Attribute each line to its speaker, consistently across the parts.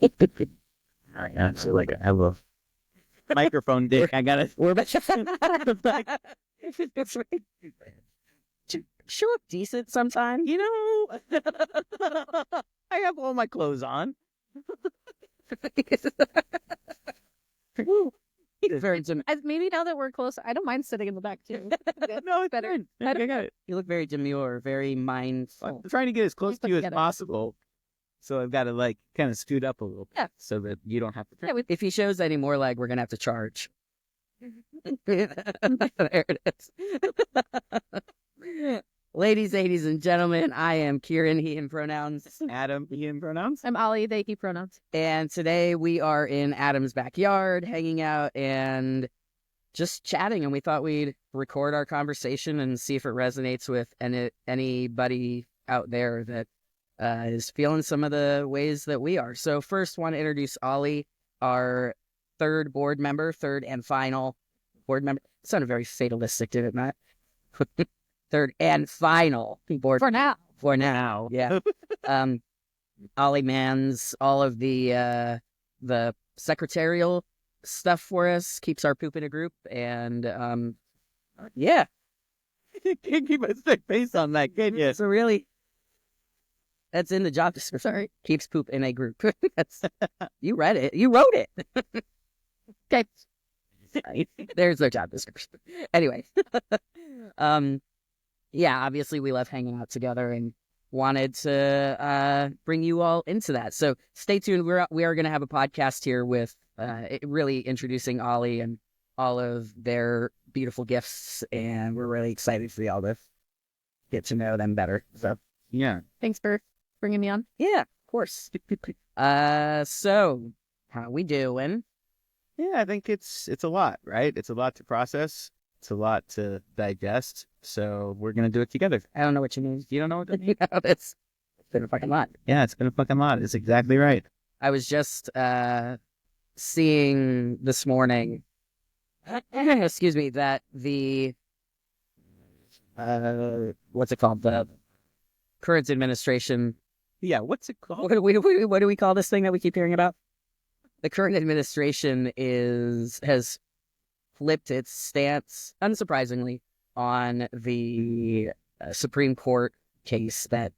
Speaker 1: I feel like I have a microphone dick. I gotta.
Speaker 2: We're show up decent sometimes.
Speaker 1: You know, I have all my clothes on.
Speaker 3: Maybe now that we're close, I don't mind sitting in the back too.
Speaker 1: No, it's
Speaker 3: Better.
Speaker 1: better. I got it.
Speaker 2: You look very demure, very mindful.
Speaker 1: I'm trying to get as close
Speaker 3: Put
Speaker 1: to you as
Speaker 3: together.
Speaker 1: possible. So I've got to like kind of scoot up a little bit
Speaker 3: Yeah.
Speaker 1: so that you don't have to.
Speaker 3: Yeah,
Speaker 2: If he shows any more leg, we're gonna have to charge. There it is. Ladies, ladies, and gentlemen, I am Kieran, he, him pronouns.
Speaker 1: Adam, he and pronouns.
Speaker 3: I'm Ollie, they, he pronouns.
Speaker 2: And today we are in Adam's backyard, hanging out and just chatting. And we thought we'd record our conversation and see if it resonates with anybody out there that is feeling some of the ways that we are. So first, want to introduce Ollie, our third and final board member. It sounded very fatalistic, did it not? Third and final board
Speaker 3: For now.
Speaker 2: for now. Yeah. Ollie mans all of the secretarial stuff for us, keeps our poop in a group, and yeah.
Speaker 1: You can't keep a straight face on that, can you?
Speaker 2: So really, that's in the job description. Sorry. Keeps poop in a group. That's, you read it. You wrote it.
Speaker 3: Okay.
Speaker 2: There's their job description. Anyway. Yeah, obviously we love hanging out together and wanted to bring you all into that. So stay tuned. We are going to have a podcast here with really introducing Ollie and all of their beautiful gifts, and we're really excited for y'all to get to know them better. So
Speaker 1: Yeah.
Speaker 3: Thanks for bringing me on.
Speaker 2: yeah, of course. So how we doing?
Speaker 1: Yeah, I think it's a lot, right? It's a lot to process. It's a lot to digest. So we're gonna do it together.
Speaker 2: I don't know what you mean.
Speaker 1: You don't know what that means?
Speaker 2: It's been a fucking lot.
Speaker 1: Yeah, it's been a fucking lot. It's exactly right.
Speaker 2: I was just seeing this morning, excuse me, that the what's it called? The current administration.
Speaker 1: Yeah, what's it called?
Speaker 2: What do we call this thing that we keep hearing about? The current administration has flipped its stance, unsurprisingly, on the Supreme Court case that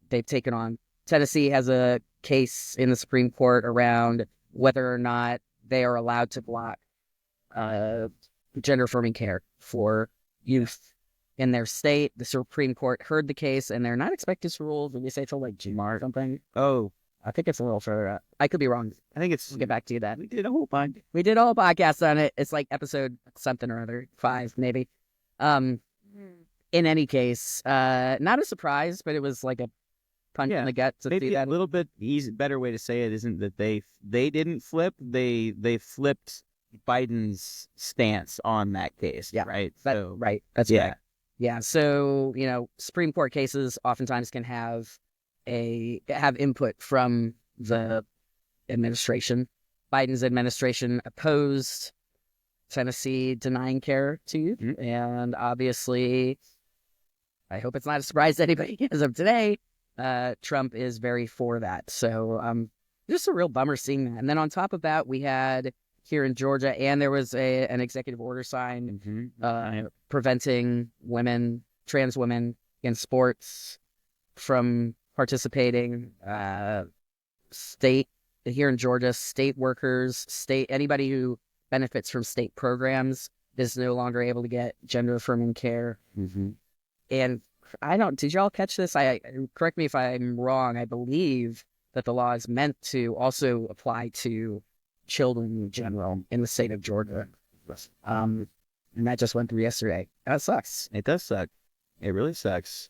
Speaker 2: they've taken on. Tennessee has a case in the Supreme Court around whether or not they are allowed to block gender-affirming care for youth in their state. The Supreme Court heard the case, and they're not expected to rule. Did you say till like June or something?
Speaker 1: Oh,
Speaker 2: I think it's a little for. I could be wrong.
Speaker 1: I think it's.
Speaker 2: We'll get back to you that.
Speaker 1: We did a whole bunch.
Speaker 2: We did a whole podcast on it. It's like episode something or other, 5 maybe. In any case, not a surprise, but it was like a punch in the gut to
Speaker 1: Maybe
Speaker 2: see that.
Speaker 1: a little bit better way to say it isn't that they didn't flip. They flipped Biden's stance on that case.
Speaker 2: Yeah,
Speaker 1: right.
Speaker 2: Right. That's
Speaker 1: yeah.
Speaker 2: correct. Yeah. So Supreme Court cases oftentimes can have input from the administration. Biden's administration opposed Tennessee denying care to youth, and obviously, I hope it's not a surprise to anybody as of today. Trump is very for that. So just a real bummer seeing that. And then on top of that, we had here in Georgia, and there was an executive order signed preventing trans women in sports from participating. State here in Georgia, state workers, anybody who benefits from state programs is no longer able to get gender affirming care. And did y'all catch this? Correct me if I'm wrong. I believe that the law is meant to also apply to children in general in the state of Georgia. And that just went through yesterday. That sucks.
Speaker 1: It does suck. It really sucks.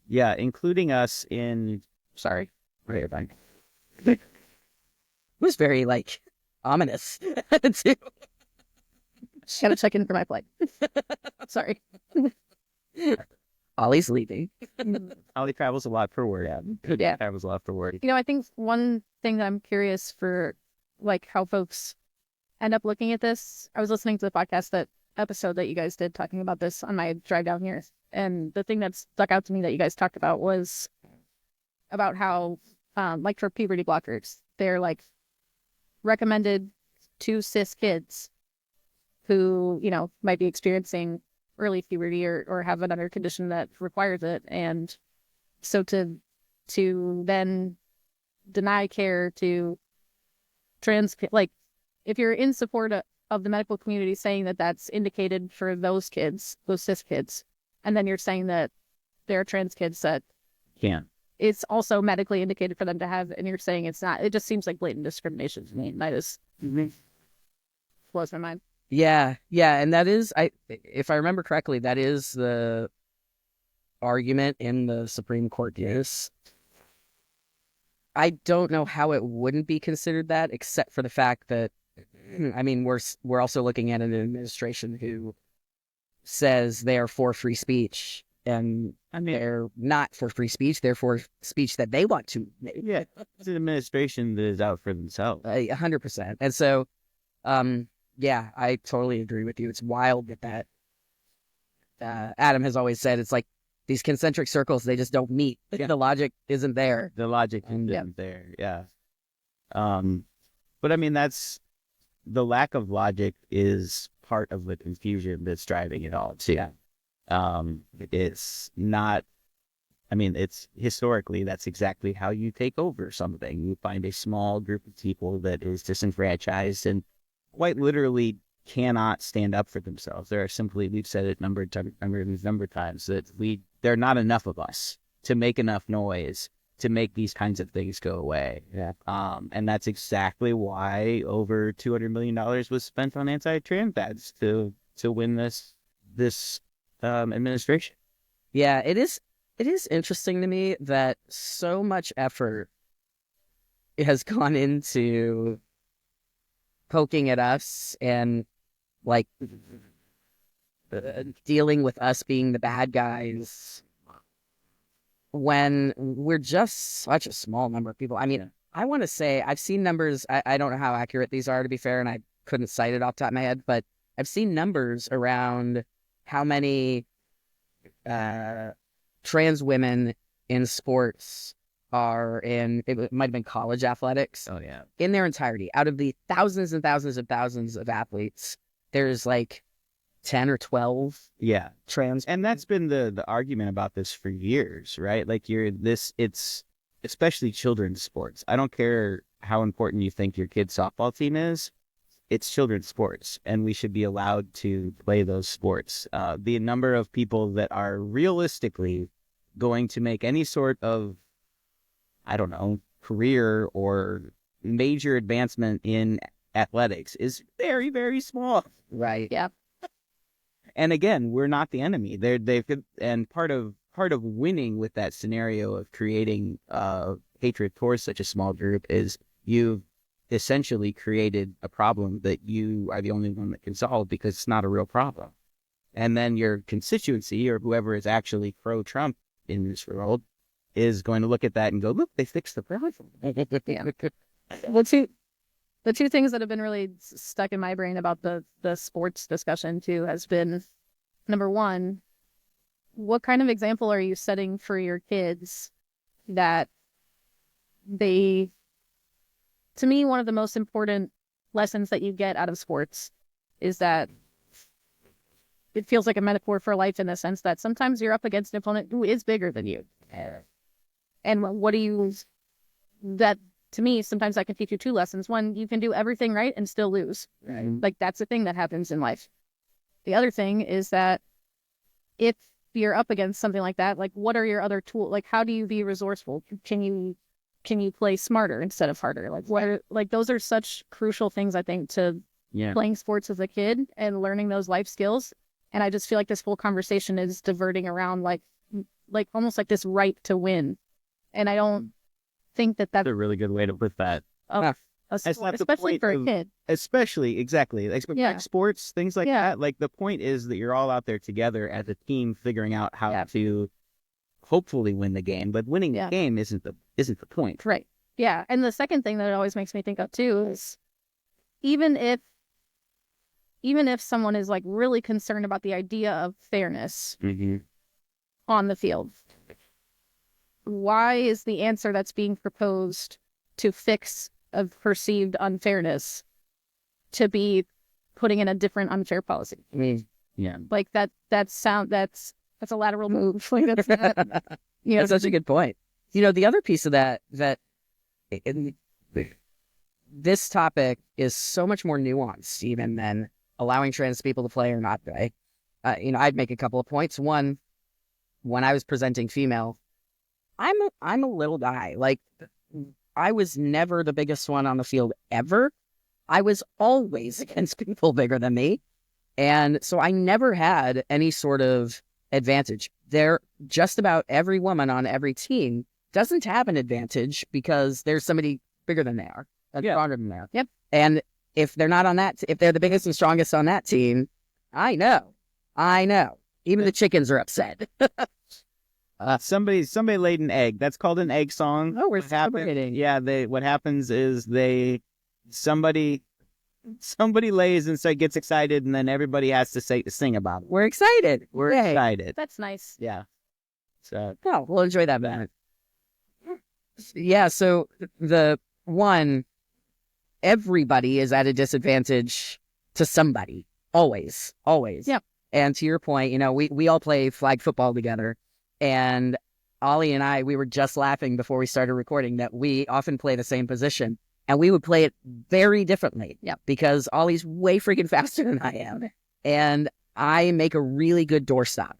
Speaker 1: Yeah, including us in.
Speaker 2: Sorry. Right back. It was very ominous too.
Speaker 3: Just gotta check in for my flight. Sorry.
Speaker 2: Ollie's leaving.
Speaker 1: Ollie travels a lot for work.
Speaker 3: Yeah.
Speaker 1: Travels a lot for work.
Speaker 3: I think one thing that I'm curious for, how folks end up looking at this. I was listening to the podcast episode that you guys did talking about this on my drive down here, and the thing that stuck out to me that you guys talked about was about how, like for puberty blockers, they're like recommended to cis kids who, you know, might be experiencing early puberty or have another condition that requires it. And so to then deny care to trans, like if you're in support of the medical community saying that that's indicated for those kids, those cis kids, and then you're saying that there are trans kids that
Speaker 1: Can't.
Speaker 3: it's also medically indicated for them to have, and you're saying it's not, it just seems like blatant discrimination to me. That just blows my mind.
Speaker 2: Yeah, and that is, if I remember correctly, that is the argument in the Supreme Court case. I don't know how it wouldn't be considered that, except for the fact that, I mean, we're also looking at an administration who says they are for free speech, and they're not for free speech. They're for speech that they want to make.
Speaker 1: Yeah, it's an administration that is out for themselves.
Speaker 2: 100%. And so, yeah, I totally agree with you. It's wild that Adam has always said it's like these concentric circles, they just don't meet.
Speaker 1: Yeah.
Speaker 2: The logic isn't there.
Speaker 1: The logic isn't there. Yeah. But I mean, that's the lack of logic is part of the confusion that's driving it all too.
Speaker 2: Yeah.
Speaker 1: It's not, I mean, it's historically, that's exactly how you take over something. You find a small group of people that is disenfranchised and quite literally cannot stand up for themselves. There are simply, we've said it number of times, that there are not enough of us to make enough noise to make these kinds of things go away.
Speaker 2: Yeah.
Speaker 1: And that's exactly why over $200 million was spent on anti-trans ads to win this administration.
Speaker 2: Yeah, it is interesting to me that so much effort has gone into poking at us and like dealing with us being the bad guys when we're just such a small number of people. I mean, I want to say I've seen numbers. I don't know how accurate these are, to be fair, and I couldn't cite it off the top of my head, but I've seen numbers around how many trans women in sports are in, it might have been college athletics.
Speaker 1: Oh, yeah.
Speaker 2: In their entirety. Out of the thousands and thousands and thousands of athletes, there's like 10 or 12
Speaker 1: Yeah.
Speaker 2: trans.
Speaker 1: And that's been the argument about this for years, right? Like it's especially children's sports. I don't care how important you think your kid's softball team is. It's children's sports, and we should be allowed to play those sports. The number of people that are realistically going to make any sort of, I don't know, career or major advancement in athletics is very, very small.
Speaker 2: Right.
Speaker 3: Yeah.
Speaker 1: And again, we're not the enemy. And part of winning with that scenario of creating hatred towards such a small group is you've essentially created a problem that you are the only one that can solve because it's not a real problem. And then your constituency or whoever is actually pro-Trump in this world is going to look at that and go, look, they fixed the problem.
Speaker 3: Yeah. The two things that have been really stuck in my brain about the sports discussion too has been, number one, what kind of example are you setting for your kids that they, to me, one of the most important lessons that you get out of sports is that it feels like a metaphor for life in the sense that sometimes you're up against an opponent who is bigger than you. And what do you, that to me, sometimes I can teach you two lessons. One, you can do everything right and still lose.
Speaker 2: Right.
Speaker 3: Like that's the thing that happens in life. The other thing is that if you're up against something like that, like what are your other tools? Like how do you be resourceful? Can you play smarter instead of harder? Like what? Like those are such crucial things I think to playing sports as a kid and learning those life skills. And I just feel like this whole conversation is diverting around like almost like this right to win. And I don't think that that's
Speaker 1: a really good way to put that.
Speaker 3: Especially for a kid.
Speaker 1: Especially, exactly. Like sports, things like that. Like the point is that you're all out there together as a team figuring out how to hopefully win the game. But winning the game isn't the point.
Speaker 3: Right. Yeah. And the second thing that it always makes me think of too is even if someone is like really concerned about the idea of fairness on the field, why is the answer that's being proposed to fix a perceived unfairness to be putting in a different unfair policy?
Speaker 2: I mean,
Speaker 1: Yeah.
Speaker 3: Like that's a lateral move. Like that's not,
Speaker 2: that's such a good point. The other piece of that in, this topic is so much more nuanced even than allowing trans people to play or not play. I'd make a couple of points. One, when I was presenting female, I'm a little guy. Like, I was never the biggest one on the field ever. I was always against people bigger than me. And so I never had any sort of advantage. Just about every woman on every team doesn't have an advantage because there's somebody bigger than they are, stronger than they are.
Speaker 3: Yep.
Speaker 2: And if they're not on that, if they're the biggest and strongest on that team, I know. Even the chickens are upset.
Speaker 1: Somebody laid an egg. That's called an egg song.
Speaker 2: Oh, we're
Speaker 1: What happened-
Speaker 2: celebrating.
Speaker 1: Yeah, what happens is somebody lays and so gets excited, and then everybody has to sing about it.
Speaker 2: We're excited.
Speaker 1: We're
Speaker 2: Yay.
Speaker 1: excited.
Speaker 3: That's nice.
Speaker 1: Yeah. So
Speaker 2: No, we'll enjoy that moment. Yeah, so the one, everybody is at a disadvantage to somebody. Always.
Speaker 3: Yep.
Speaker 2: And to your point, we all play flag football together. And Ollie and I, we were just laughing before we started recording that we often play the same position. And we would play it very differently.
Speaker 3: Yep.
Speaker 2: Because Ollie's way freaking faster than I am. And I make a really good doorstop.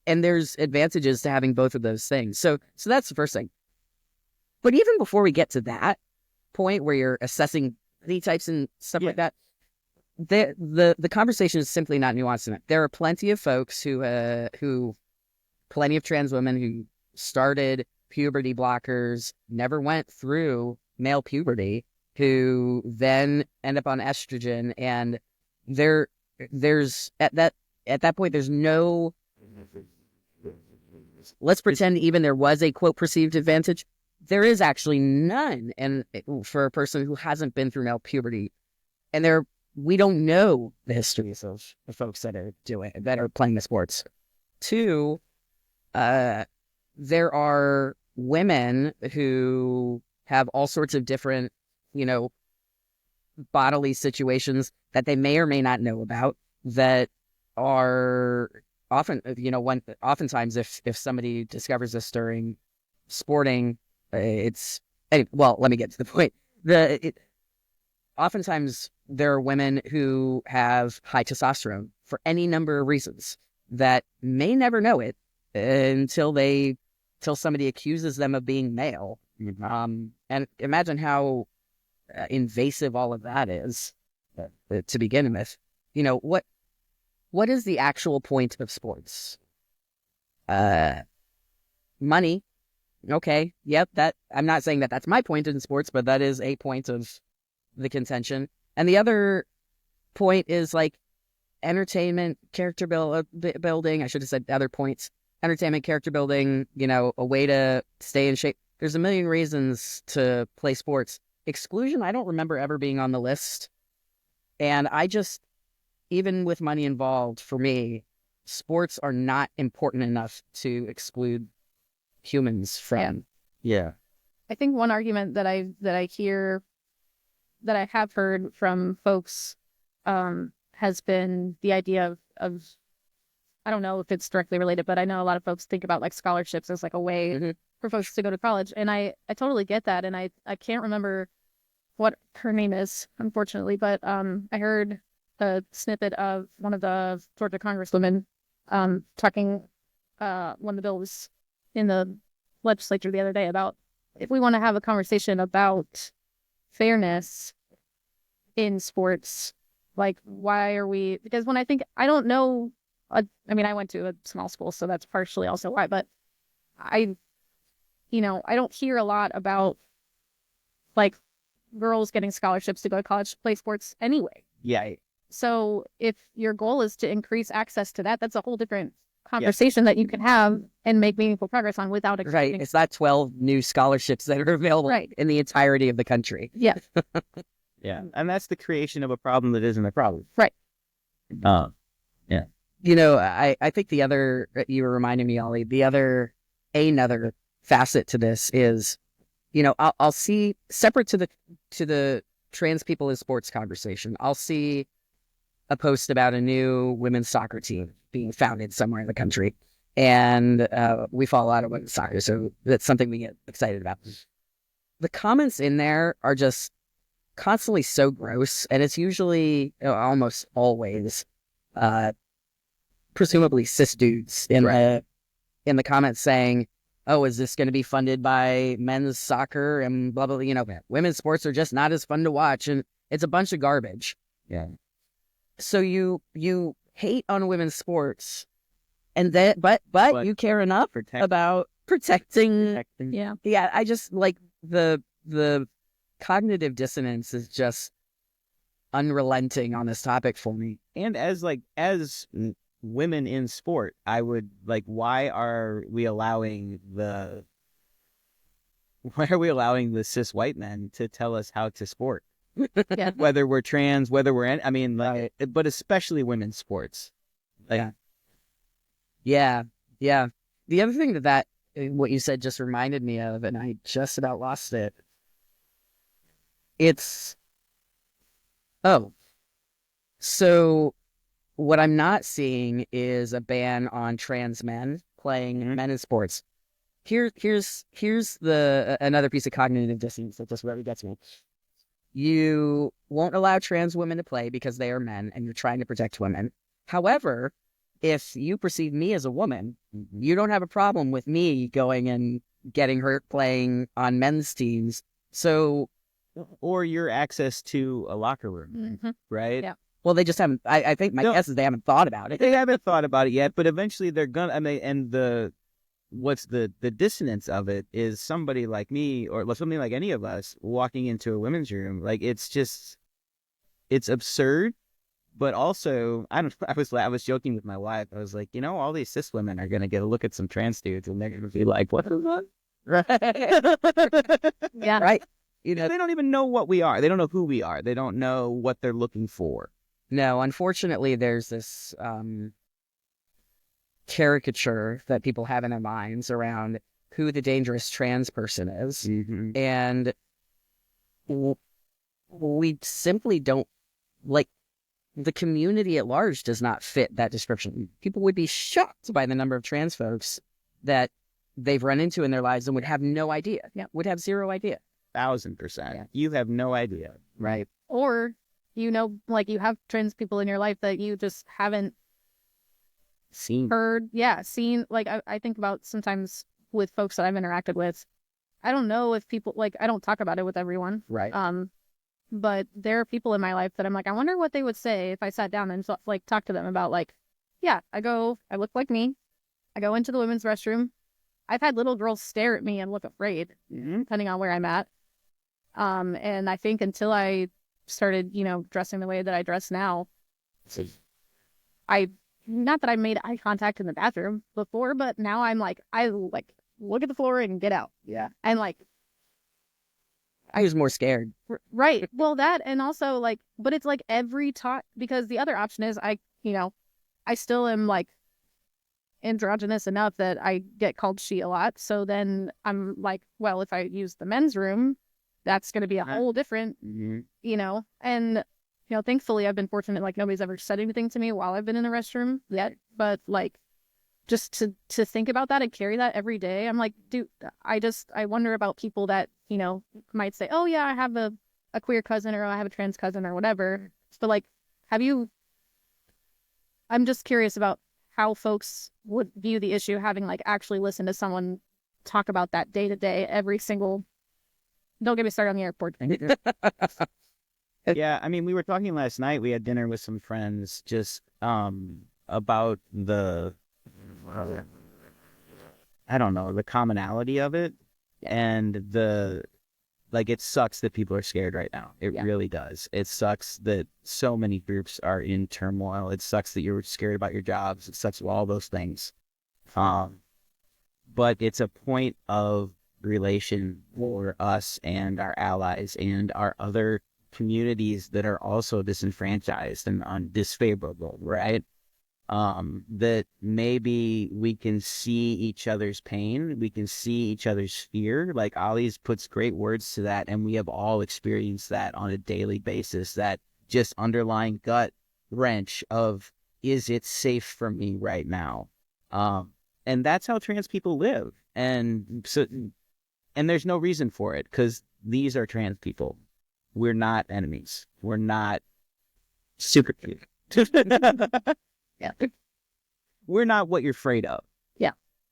Speaker 2: And there's advantages to having both of those things. So that's the first thing. But even before we get to that point where you're assessing body types and stuff like that, the conversation is simply not nuanced enough. There are plenty of folks plenty of trans women who started puberty blockers, never went through male puberty, who then end up on estrogen, and there's at that point there's no. Let's pretend even there was a quote perceived advantage. There is actually none, and for a person who hasn't been through male puberty, and we don't know the histories of the folks that are playing the sports. Two, there are women who have all sorts of different, bodily situations that they may or may not know about that are often, oftentimes if somebody discovers this during sporting, let me get to the point. Oftentimes there are women who have high testosterone for any number of reasons that may never know it until somebody accuses them of being male. And imagine how invasive all of that is to begin with. What is the actual point of sports? Money. Okay. Yep. I'm not saying that that's my point in sports, but that is a point of the contention. And the other point is entertainment, character building. I should have said other points. Entertainment, character building, a way to stay in shape. There's a million reasons to play sports. Exclusion, I don't remember ever being on the list. And even with money involved, for me, sports are not important enough to exclude humans from.
Speaker 1: yeah.
Speaker 3: I think one argument that I hear, that I have heard from folks, has been the idea of I don't know if it's directly related, but I know a lot of folks think about scholarships as a way for folks to go to college, and I totally get that, and I can't remember what her name is, unfortunately, but I heard a snippet of one of the Georgia congresswomen talking when the bill was in the legislature the other day about if we want to have a conversation about fairness in sports, why are we, because when I don't know, I went to a small school, so that's partially also why, but I don't hear a lot about girls getting scholarships to go to college to play sports anyway.
Speaker 1: Yeah.
Speaker 3: So if your goal is to increase access to that, that's a whole different conversation that you can have and make meaningful progress on without
Speaker 2: Right. It's not 12 new scholarships that are available in the entirety of the country.
Speaker 3: Yeah.
Speaker 1: Yeah. And that's the creation of a problem that isn't a problem.
Speaker 3: Right.
Speaker 1: Yeah.
Speaker 2: I think the other, you were reminding me, Ollie, the other another facet to this is, I'll see separate to the trans people in sports conversation. I'll see a post about a new women's soccer team being founded somewhere in the country, and we follow a lot of women's soccer, so that's something we get excited about. The comments in there are just constantly so gross, and it's usually almost always presumably cis dudes in the comments saying, oh, is this going to be funded by men's soccer and blah blah, women's sports are just not as fun to watch, and it's a bunch of garbage.
Speaker 1: Yeah.
Speaker 2: So you hate on women's sports, and then but you care enough about protecting.
Speaker 3: Yeah.
Speaker 2: I just like the cognitive dissonance is just unrelenting on this topic for me.
Speaker 1: And as women in sport, I would like, why are we allowing the cis white men to tell us how to sport?
Speaker 3: Yeah.
Speaker 1: Whether we're trans, whether we're in, I mean, like, but especially women's sports. Like,
Speaker 2: yeah. The other thing that what you said just reminded me of, and I just about lost it. So what I'm not seeing is a ban on trans men playing men in sports. Here's another piece of cognitive dissonance that just really gets me. You won't allow trans women to play because they are men and you're trying to protect women. However, if you perceive me as a woman, you don't have a problem with me going and getting hurt playing on men's teams. So,
Speaker 1: or your access to a locker room, right?
Speaker 3: Yeah.
Speaker 2: Well, they just haven't. I think my guess is they haven't thought about it.
Speaker 1: They haven't thought about it yet, but eventually they're gonna. I mean, and what's the dissonance of it is somebody like me or something like any of us walking into a women's room. Like, it's absurd, but also I was joking with my wife. I was like, all these cis women are gonna get a look at some trans dudes and they're gonna be like, what is that?
Speaker 2: Right.
Speaker 3: Yeah.
Speaker 2: Right.
Speaker 1: They don't even know what we are. They don't know who we are. They don't know what they're looking for.
Speaker 2: No, unfortunately, there's this caricature that people have in their minds around who the dangerous trans person is. And we simply don't, like, the community at large does not fit that description. People would be shocked by the number of trans folks that they've run into in their lives and would have no idea. Yeah, would have zero idea.
Speaker 1: 1,000%.
Speaker 2: Yeah.
Speaker 1: You have no idea.
Speaker 2: Right.
Speaker 3: Or, like you have trans people in your life that you just haven't heard. Yeah. Seen. Like I think about sometimes with folks that I've interacted with. I don't know if people, like, I don't talk about it with everyone.
Speaker 2: Right.
Speaker 3: But there are people in my life that I'm like, I wonder what they would say if I sat down and like talk to them about, like, yeah, I look like me. I go into the women's restroom. I've had little girls stare at me and look afraid, depending on where I'm at. And I think until I started, dressing the way that I dress now, not that I made eye contact in the bathroom before, but now I'm like, I like look at the floor and get out.
Speaker 2: Yeah.
Speaker 3: And like,
Speaker 2: I was more scared.
Speaker 3: Right. Well, that, and also like, but it's like every talk, because the other option is I still am like androgynous enough that I get called she a lot. So then I'm like, well, if I use the men's room, that's going to be a whole different, and, thankfully I've been fortunate, like nobody's ever said anything to me while I've been in the restroom yet, but like, just to think about that and carry that every day, I'm like, dude, I wonder about people that, might say, oh yeah, I have a queer cousin, or I have a trans cousin, or whatever. But like, I'm just curious about how folks would view the issue, having like actually listened to someone talk about that day to day, every single, don't get me started on the airport.
Speaker 1: Yeah, I mean, we were talking last night, we had dinner with some friends just about the commonality of it, and it sucks that people are scared right now. It really does. It sucks that so many groups are in turmoil. It sucks that you're scared about your jobs. It sucks with all those things. But it's a point of relation for us and our allies and our other communities that are also disenfranchised and disfavorable, right? that maybe we can see each other's pain, we can see each other's fear. Like Ollie's puts great words to that, and we have all experienced that on a daily basis, that just underlying gut wrench of, is it safe for me right now? And that's how trans people live. And so, and there's no reason for it, because these are trans people. We're not enemies. We're not super cute.
Speaker 2: Yeah.
Speaker 1: We're not what you're afraid of.
Speaker 3: Yeah.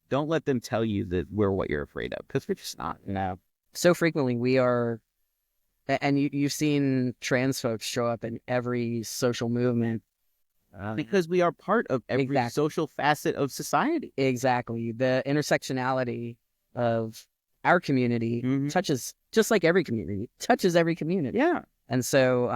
Speaker 1: Don't let them tell you that we're what you're afraid of, because we're just not.
Speaker 2: No. So frequently we are, and you've seen trans folks show up in every social movement.
Speaker 1: Because we are part of every
Speaker 2: Exactly.
Speaker 1: social facet of society.
Speaker 2: Exactly. The intersectionality of our community
Speaker 1: Mhm.
Speaker 2: touches, just like every community, touches every community.
Speaker 1: Yeah.
Speaker 2: And so,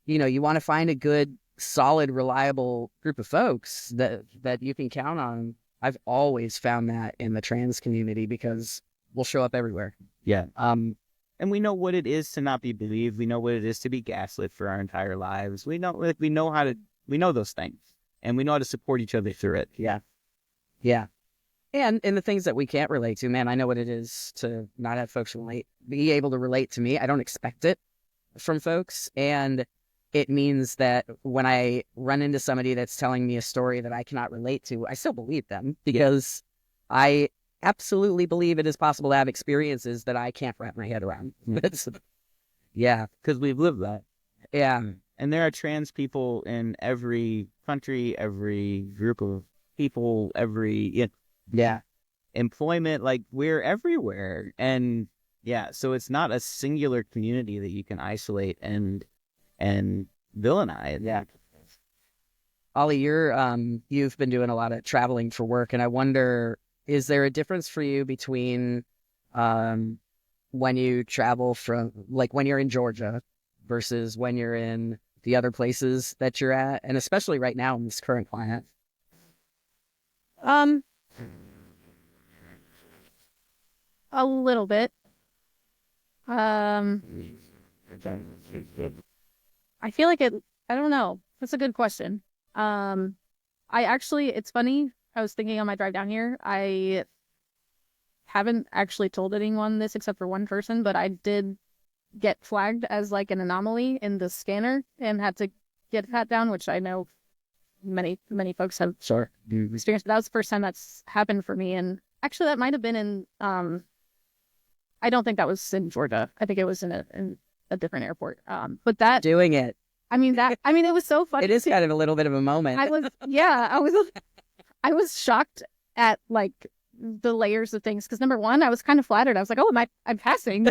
Speaker 2: you want to find a good, solid, reliable group of folks that you can count on. I've always found that in the trans community, because we'll show up everywhere.
Speaker 1: Yeah.
Speaker 2: Um,
Speaker 1: And we know what it is to not be believed. We know what it is to be gaslit for our entire lives. We know those things, and we know how to support each other through it.
Speaker 2: yeah. Yeah. And the things that we can't relate to, man, I know what it is to not have folks be able to relate to me. I don't expect it from folks. And it means that when I run into somebody that's telling me a story that I cannot relate to, I still believe them, because I absolutely believe it is possible to have experiences that I can't wrap my head around. Yeah.
Speaker 1: Because we've lived that.
Speaker 2: Yeah.
Speaker 1: And there are trans people in every country, every group of people, every
Speaker 2: Yeah.
Speaker 1: employment. Like, we're everywhere. And yeah, so it's not a singular community that you can isolate and villainize.
Speaker 2: Yeah. Ollie, you've been doing a lot of traveling for work, and I wonder, is there a difference for you between when you travel from, like, when you're in Georgia versus when you're in the other places that you're at, and especially right now in this current climate?
Speaker 3: A little bit. I feel like I don't know. That's a good question. It's funny. I was thinking on my drive down here, I haven't actually told anyone this except for one person, but I did get flagged as like an anomaly in the scanner and had to get pat down, which I know many folks have experienced. But that was the first time that's happened for me. And actually that might have been in, I don't think that was in Georgia. I think it was in a different airport. But that,
Speaker 2: Doing it.
Speaker 3: it was so funny.
Speaker 2: It is kind of a little bit of a moment.
Speaker 3: I was shocked at like the layers of things. Cause number one, I was kind of flattered. I was like, oh, I'm passing.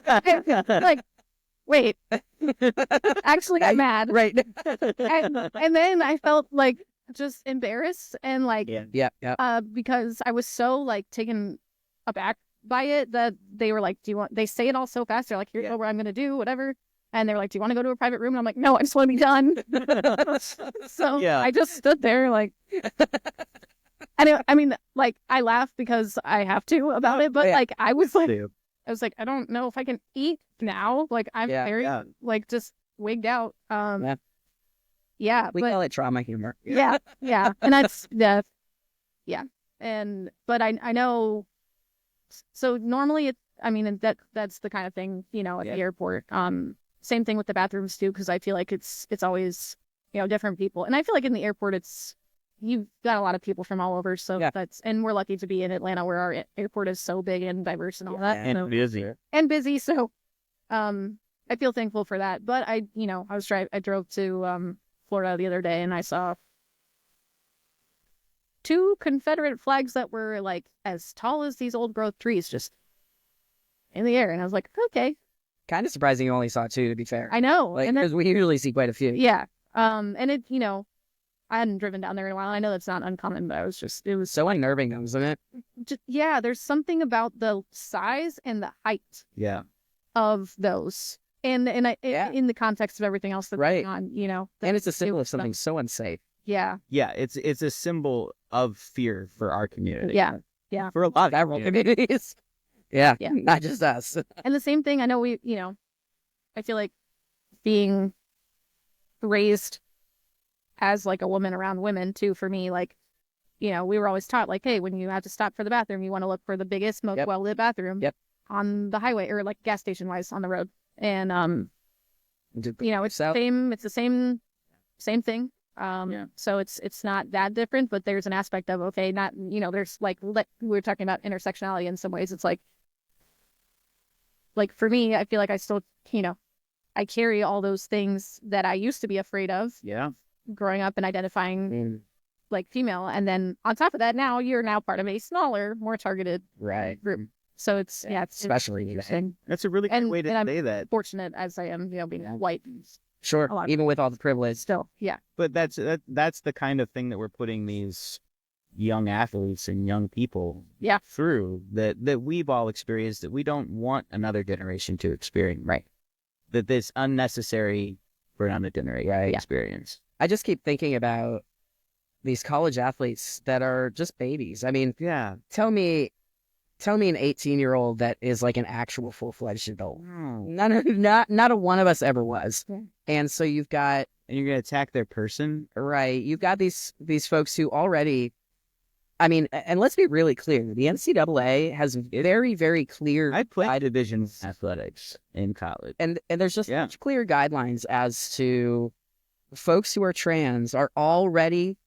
Speaker 3: Like, wait, actually I'm mad.
Speaker 2: Right.
Speaker 3: And then I felt like just embarrassed and like,
Speaker 2: Yeah.
Speaker 3: because I was so like taken aback by it that they were like, they say it all so fast. They're like, here's what I'm going to do, whatever. And they were like, do you want to go to a private room? And I'm like, no, I just want to be done. So I just stood there like, I laugh because I have to about it, but like, I was like, I don't know if I can eat now. Like, I'm very like just wigged out.
Speaker 2: We call it trauma humor.
Speaker 3: Yeah. And that's, but I know, so normally that's the kind of thing, at the airport. Same thing with the bathrooms too, because I feel like it's always, different people. And I feel like in the airport, you've got a lot of people from all over. So and we're lucky to be in Atlanta where our airport is so big and diverse and all that.
Speaker 1: And
Speaker 3: busy. So, I feel thankful for that. But I drove to, Florida the other day and I saw 2 Confederate flags that were like as tall as these old growth trees just in the air. And I was like, okay.
Speaker 2: Kind of surprising you only saw 2, to be fair.
Speaker 3: I know.
Speaker 2: Like, because we usually see quite a few.
Speaker 3: Yeah. And it, I hadn't driven down there in a while. I know that's not uncommon, but it was
Speaker 2: so unnerving, though, isn't it?
Speaker 3: There's something about the size and the height of those. And in the context of everything else that's going on,
Speaker 2: and it's a symbol of something so unsafe.
Speaker 3: Yeah.
Speaker 1: Yeah, it's a symbol of fear for our community.
Speaker 3: Yeah.
Speaker 1: For a lot of
Speaker 2: several communities. Yeah. Not just us.
Speaker 3: And the same thing, I know I feel like being raised as like a woman around women too, for me, like, you know, we were always taught like, hey, when you have to stop for the bathroom, you want to look for the biggest, most
Speaker 2: Yep.
Speaker 3: well-lit bathroom
Speaker 2: Yep.
Speaker 3: on the highway or like gas station wise on the road. And you know, it's
Speaker 2: South.
Speaker 3: the same thing.
Speaker 1: Yeah.
Speaker 3: So it's not that different, but there's an aspect of, okay, not, you know, there's like, we were talking about intersectionality in some ways. It's like for me, I feel like I still, you know, I carry all those things that I used to be afraid of
Speaker 1: Yeah.
Speaker 3: growing up and identifying like female. And then on top of that, now you're now part of a smaller, more targeted
Speaker 2: Right.
Speaker 3: group. So it's, it's
Speaker 2: Especially
Speaker 3: interesting.
Speaker 1: That's a really good way to
Speaker 3: and I'm
Speaker 1: say that.
Speaker 3: fortunate as I am, you know, being white
Speaker 2: Sure.
Speaker 3: a lot.
Speaker 2: Even with all the privilege.
Speaker 3: Still, yeah.
Speaker 1: But that's the kind of thing that we're putting these young athletes and young people through that we've all experienced, that we don't want another generation to experience.
Speaker 2: Right.
Speaker 1: That this unnecessary for another generation experience.
Speaker 2: I just keep thinking about these college athletes that are just babies. I mean,
Speaker 1: Yeah.
Speaker 2: tell me an 18-year-old that is like an actual full-fledged adult. Not a one of us ever was.
Speaker 3: Yeah.
Speaker 2: And so you've got,
Speaker 1: And you're gonna attack their person.
Speaker 2: right, you've got these folks who already, I mean, and let's be really clear, the NCAA has very, very clear.
Speaker 1: I played division athletics in college,
Speaker 2: and there's just such clear guidelines as to folks who are trans are already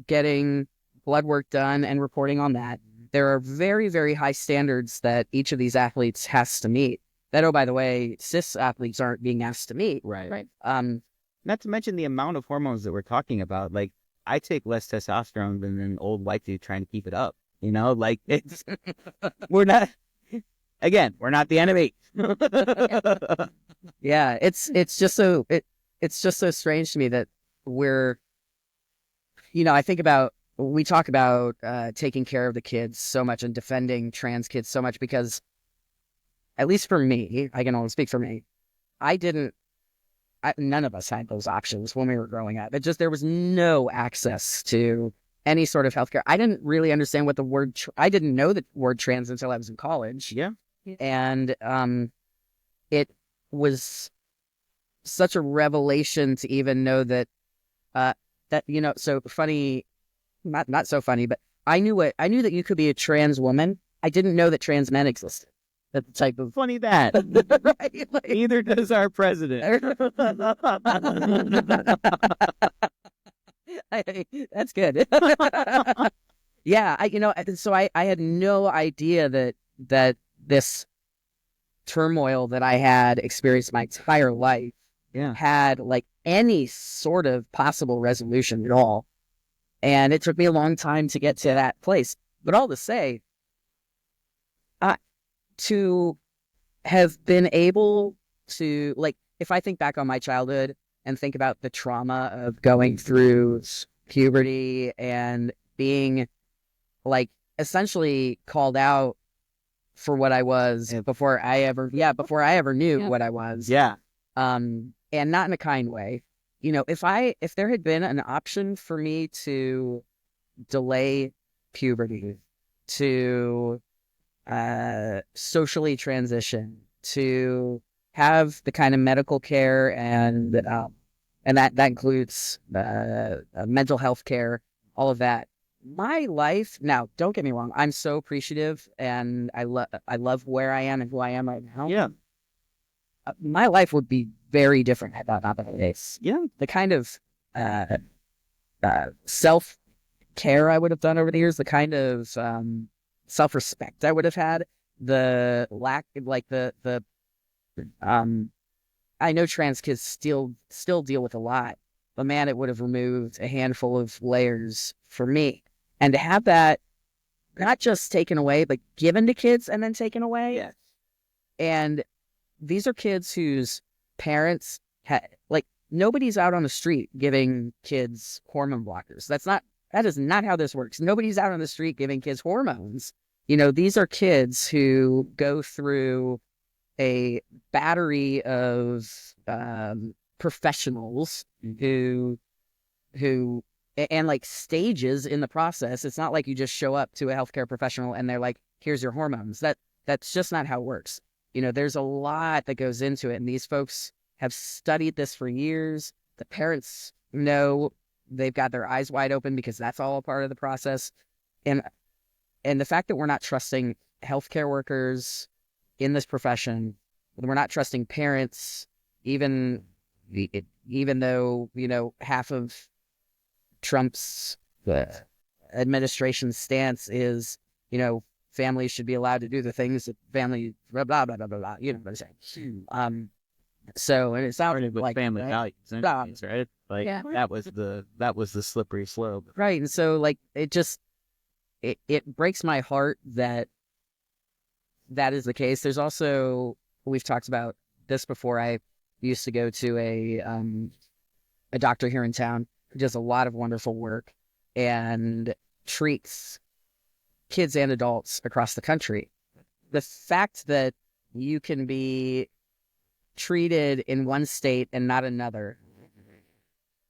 Speaker 2: getting blood work done and reporting on that. There are very, very high standards that each of these athletes has to meet. That, oh, by the way, cis athletes aren't being asked to meet.
Speaker 1: right? Not to mention the amount of hormones that we're talking about. Like, I take less testosterone than an old white dude trying to keep it up. You know, like it's we're not the enemy.
Speaker 2: Yeah, it's just so strange to me that we're, you know, we talk about taking care of the kids so much and defending trans kids so much because, at least for me, I can only speak for me, none of us had those options when we were growing up. There was no access to any sort of healthcare. I didn't really understand what the word, I didn't know the word trans until I was in college.
Speaker 1: Yeah.
Speaker 2: And it was such a revelation to even know that, you know, so funny, not so funny, but I knew that you could be a trans woman. I didn't know that trans men existed. That type of
Speaker 1: funny that.
Speaker 2: Right? Like,
Speaker 1: neither does our president.
Speaker 2: That's good. Yeah, I had no idea that this turmoil that I had experienced my entire life had like any sort of possible resolution at all. And it took me a long time to get to that place. But all to say, to have been able to, like, if I think back on my childhood and think about the trauma of going through puberty and being like essentially called out for what I was before I ever knew what I was.
Speaker 1: Yeah.
Speaker 2: And not in a kind way. You know, if there had been an option for me to delay puberty, to socially transition, to have the kind of medical care and that includes mental health care, all of that. My life now, don't get me wrong, I'm so appreciative and I love where I am and who I am right now.
Speaker 1: Yeah.
Speaker 2: My life would be very different had that not been the case.
Speaker 1: Yeah.
Speaker 2: The kind of self-care I would have done over the years, the kind of self-respect I would have had, the lack, like I know trans kids still deal with a lot, but man, it would have removed a handful of layers for me. And to have that not just taken away, but given to kids and then taken away.
Speaker 1: Yes.
Speaker 2: And these are kids whose parents like, nobody's out on the street giving kids hormone blockers. That is not how this works. Nobody's out on the street giving kids hormones. You know, these are kids who go through a battery of professionals who and like stages in the process. It's not like you just show up to a healthcare professional and they're like, here's your hormones. That's just not how it works. You know, there's a lot that goes into it, and these folks have studied this for years. The parents know they've got their eyes wide open because that's all a part of the process. And the fact that we're not trusting healthcare workers in this profession, we're not trusting parents, even though, half of Trump's administration's stance is, families should be allowed to do the things that family blah blah blah blah blah blah. You know what I'm saying? So, and it sounded
Speaker 1: with
Speaker 2: like
Speaker 1: family
Speaker 2: right?
Speaker 1: values, anyways, right? Like
Speaker 3: Yeah.
Speaker 1: that was the slippery slope.
Speaker 2: Right. And so like it breaks my heart that is the case. There's also, we've talked about this before. I used to go to a doctor here in town who does a lot of wonderful work and treats kids and adults across the country. The fact that you can be treated in one state and not another,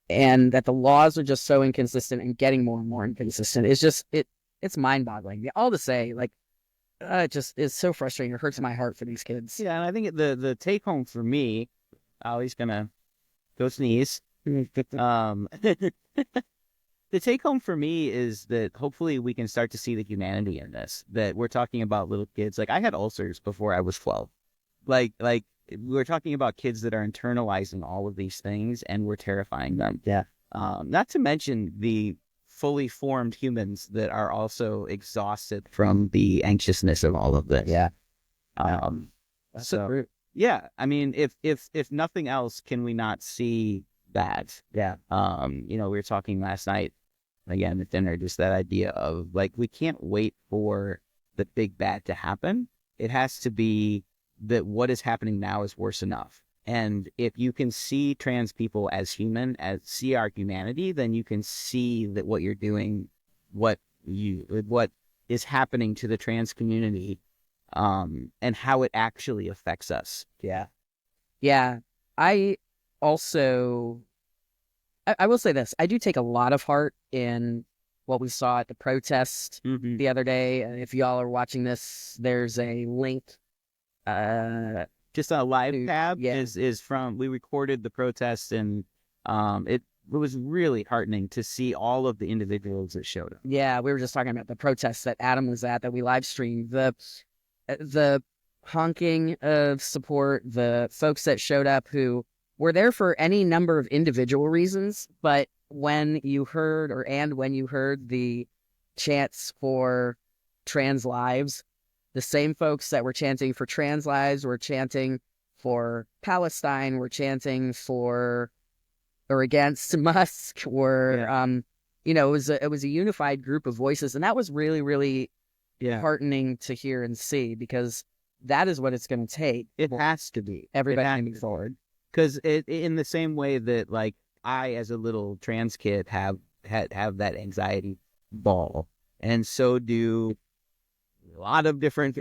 Speaker 2: and that the laws are just so inconsistent and getting more and more inconsistent, is just it's mind-boggling. All to say, like, it just is so frustrating. It hurts my heart for these kids.
Speaker 1: Yeah, and I think the take home for me, Ollie's gonna go sneeze. The take home for me is that hopefully we can start to see the humanity in this. That we're talking about little kids. Like I had ulcers before I was 12. Like we're talking about kids that are internalizing all of these things, and we're terrifying them.
Speaker 2: Yeah.
Speaker 1: Not to mention the fully formed humans that are also exhausted from the anxiousness of all of this.
Speaker 2: Yeah.
Speaker 1: So yeah, I mean, if nothing else, can we not see that?
Speaker 2: Yeah.
Speaker 1: We were talking last night again at dinner, just that idea of like, we can't wait for the big bad to happen. It has to be that what is happening now is worse enough. And if you can see trans people as human, as see our humanity, then you can see that what you're doing, what is happening to the trans community, and how it actually affects us.
Speaker 2: Yeah. Yeah. I also, I will say this. I do take a lot of heart in what we saw at the protest the other day. If y'all are watching this, there's a link.
Speaker 1: Just a live tab
Speaker 2: yeah.
Speaker 1: is from, we recorded the protest, and it was really heartening to see all of the individuals that showed up.
Speaker 2: Yeah, we were just talking about the protests that Adam was at, that we live streamed. The honking of support, the folks that showed up who were there for any number of individual reasons, but when you heard the chants for trans lives, the same folks that were chanting for trans lives were chanting for Palestine, were chanting for or against Musk, were it was a unified group of voices, and that was really, really heartening to hear and see, because that is what it's going to take.
Speaker 1: It has to be.
Speaker 2: Everybody moving forward.
Speaker 1: Because in the same way that, like, I, as a little trans kid, have that anxiety ball, and so do a lot of different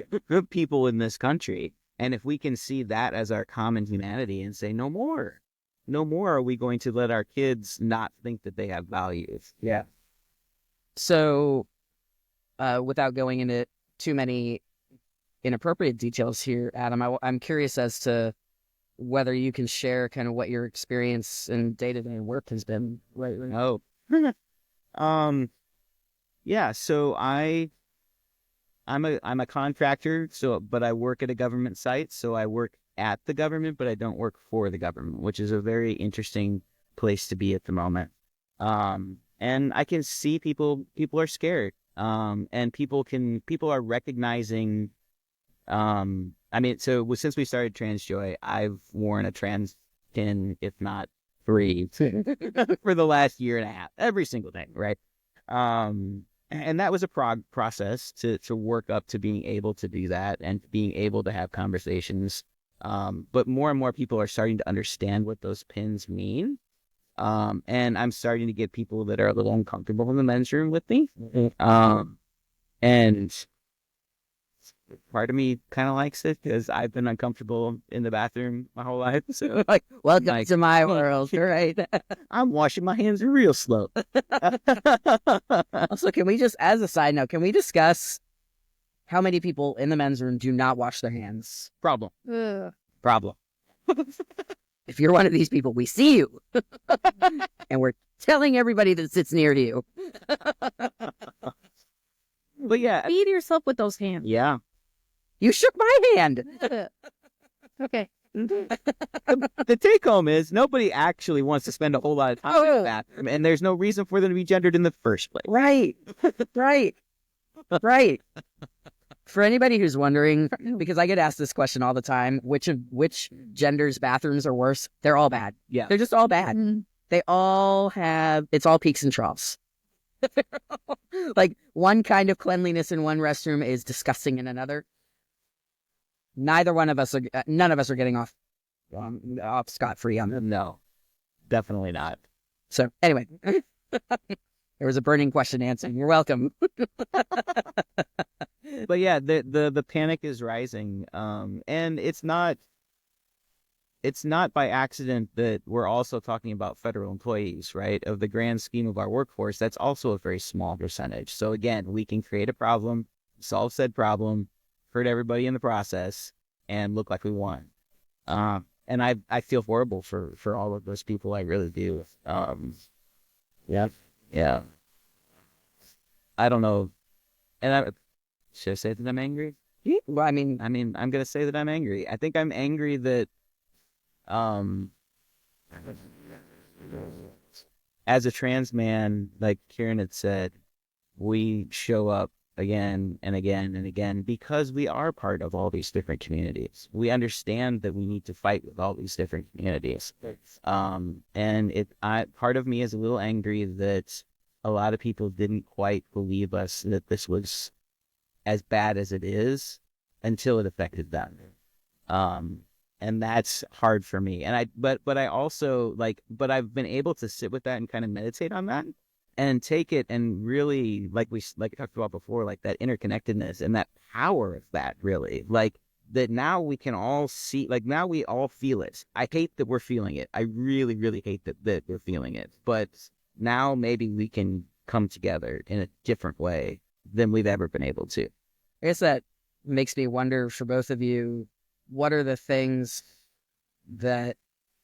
Speaker 1: people in this country. And if we can see that as our common humanity and say, no more are we going to let our kids not think that they have values.
Speaker 2: Yeah. So, without going into too many inappropriate details here, Adam, I'm curious as to whether you can share kind of what your experience in day-to-day work has been lately.
Speaker 1: Oh. Yeah, so I'm a contractor, but I work at a government site, so I work at the government, but I don't work for the government, which is a very interesting place to be at the moment. And I can see people are scared. And people are recognizing, so since we started TransJoy, I've worn a trans pin, if not 3, for the last year and a half, every single day, right? And that was a process to work up to being able to do that and being able to have conversations. But more and more people are starting to understand what those pins mean. And I'm starting to get people that are a little uncomfortable in the men's room with me. And part of me kind of likes it, because I've been uncomfortable in the bathroom my whole life. So
Speaker 2: welcome to my world, right?
Speaker 1: I'm washing my hands real slow.
Speaker 2: Also, can we just, as a side note, can we discuss how many people in the men's room do not wash their hands?
Speaker 1: Problem.
Speaker 3: Ugh.
Speaker 2: If you're one of these people, we see you. And we're telling everybody that sits near to you.
Speaker 1: But yeah,
Speaker 3: Feed yourself with those hands.
Speaker 1: yeah.
Speaker 2: You shook my hand.
Speaker 3: Okay.
Speaker 1: The take home is nobody actually wants to spend a whole lot of time in the bathroom, and there's no reason for them to be gendered in the first place.
Speaker 2: Right. Right. For anybody who's wondering, because I get asked this question all the time, which gender's bathrooms are worse? They're all bad.
Speaker 1: Yeah.
Speaker 2: They're just all bad.
Speaker 3: Mhm.
Speaker 2: They all have, it's all peaks and troughs. Like one kind of cleanliness in one restroom is disgusting in another. None of us are getting off scot-free on that.
Speaker 1: No, definitely not.
Speaker 2: So anyway, there was a burning question answered. You're welcome.
Speaker 1: But yeah, the panic is rising, and it's not by accident that we're also talking about federal employees, right? Of the grand scheme of our workforce, that's also a very small percentage. So again, we can create a problem, solve said problem, hurt everybody in the process, and look like we won. And I feel horrible for all of those people. I really do. Yeah. I don't know. And should I say that I'm angry?
Speaker 2: Well, I mean,
Speaker 1: I'm gonna say that I'm angry. I think I'm angry that, as a trans man, like Kieran had said, we show up again and again and again because we are part of all these different communities. We understand that we need to fight with all these different communities. And part of me is a little angry that a lot of people didn't quite believe us that this was as bad as it is until it affected them. And that's hard for me. And but I also but I've been able to sit with that and kind of meditate on that and take it and really, like I talked about before, like that interconnectedness and that power of that, really, like that now we can all see, like now we all feel it. I hate that we're feeling it. I really, really hate that we're feeling it. But now maybe we can come together in a different way than we've ever been able to.
Speaker 2: I guess that makes me wonder for both of you, what are the things that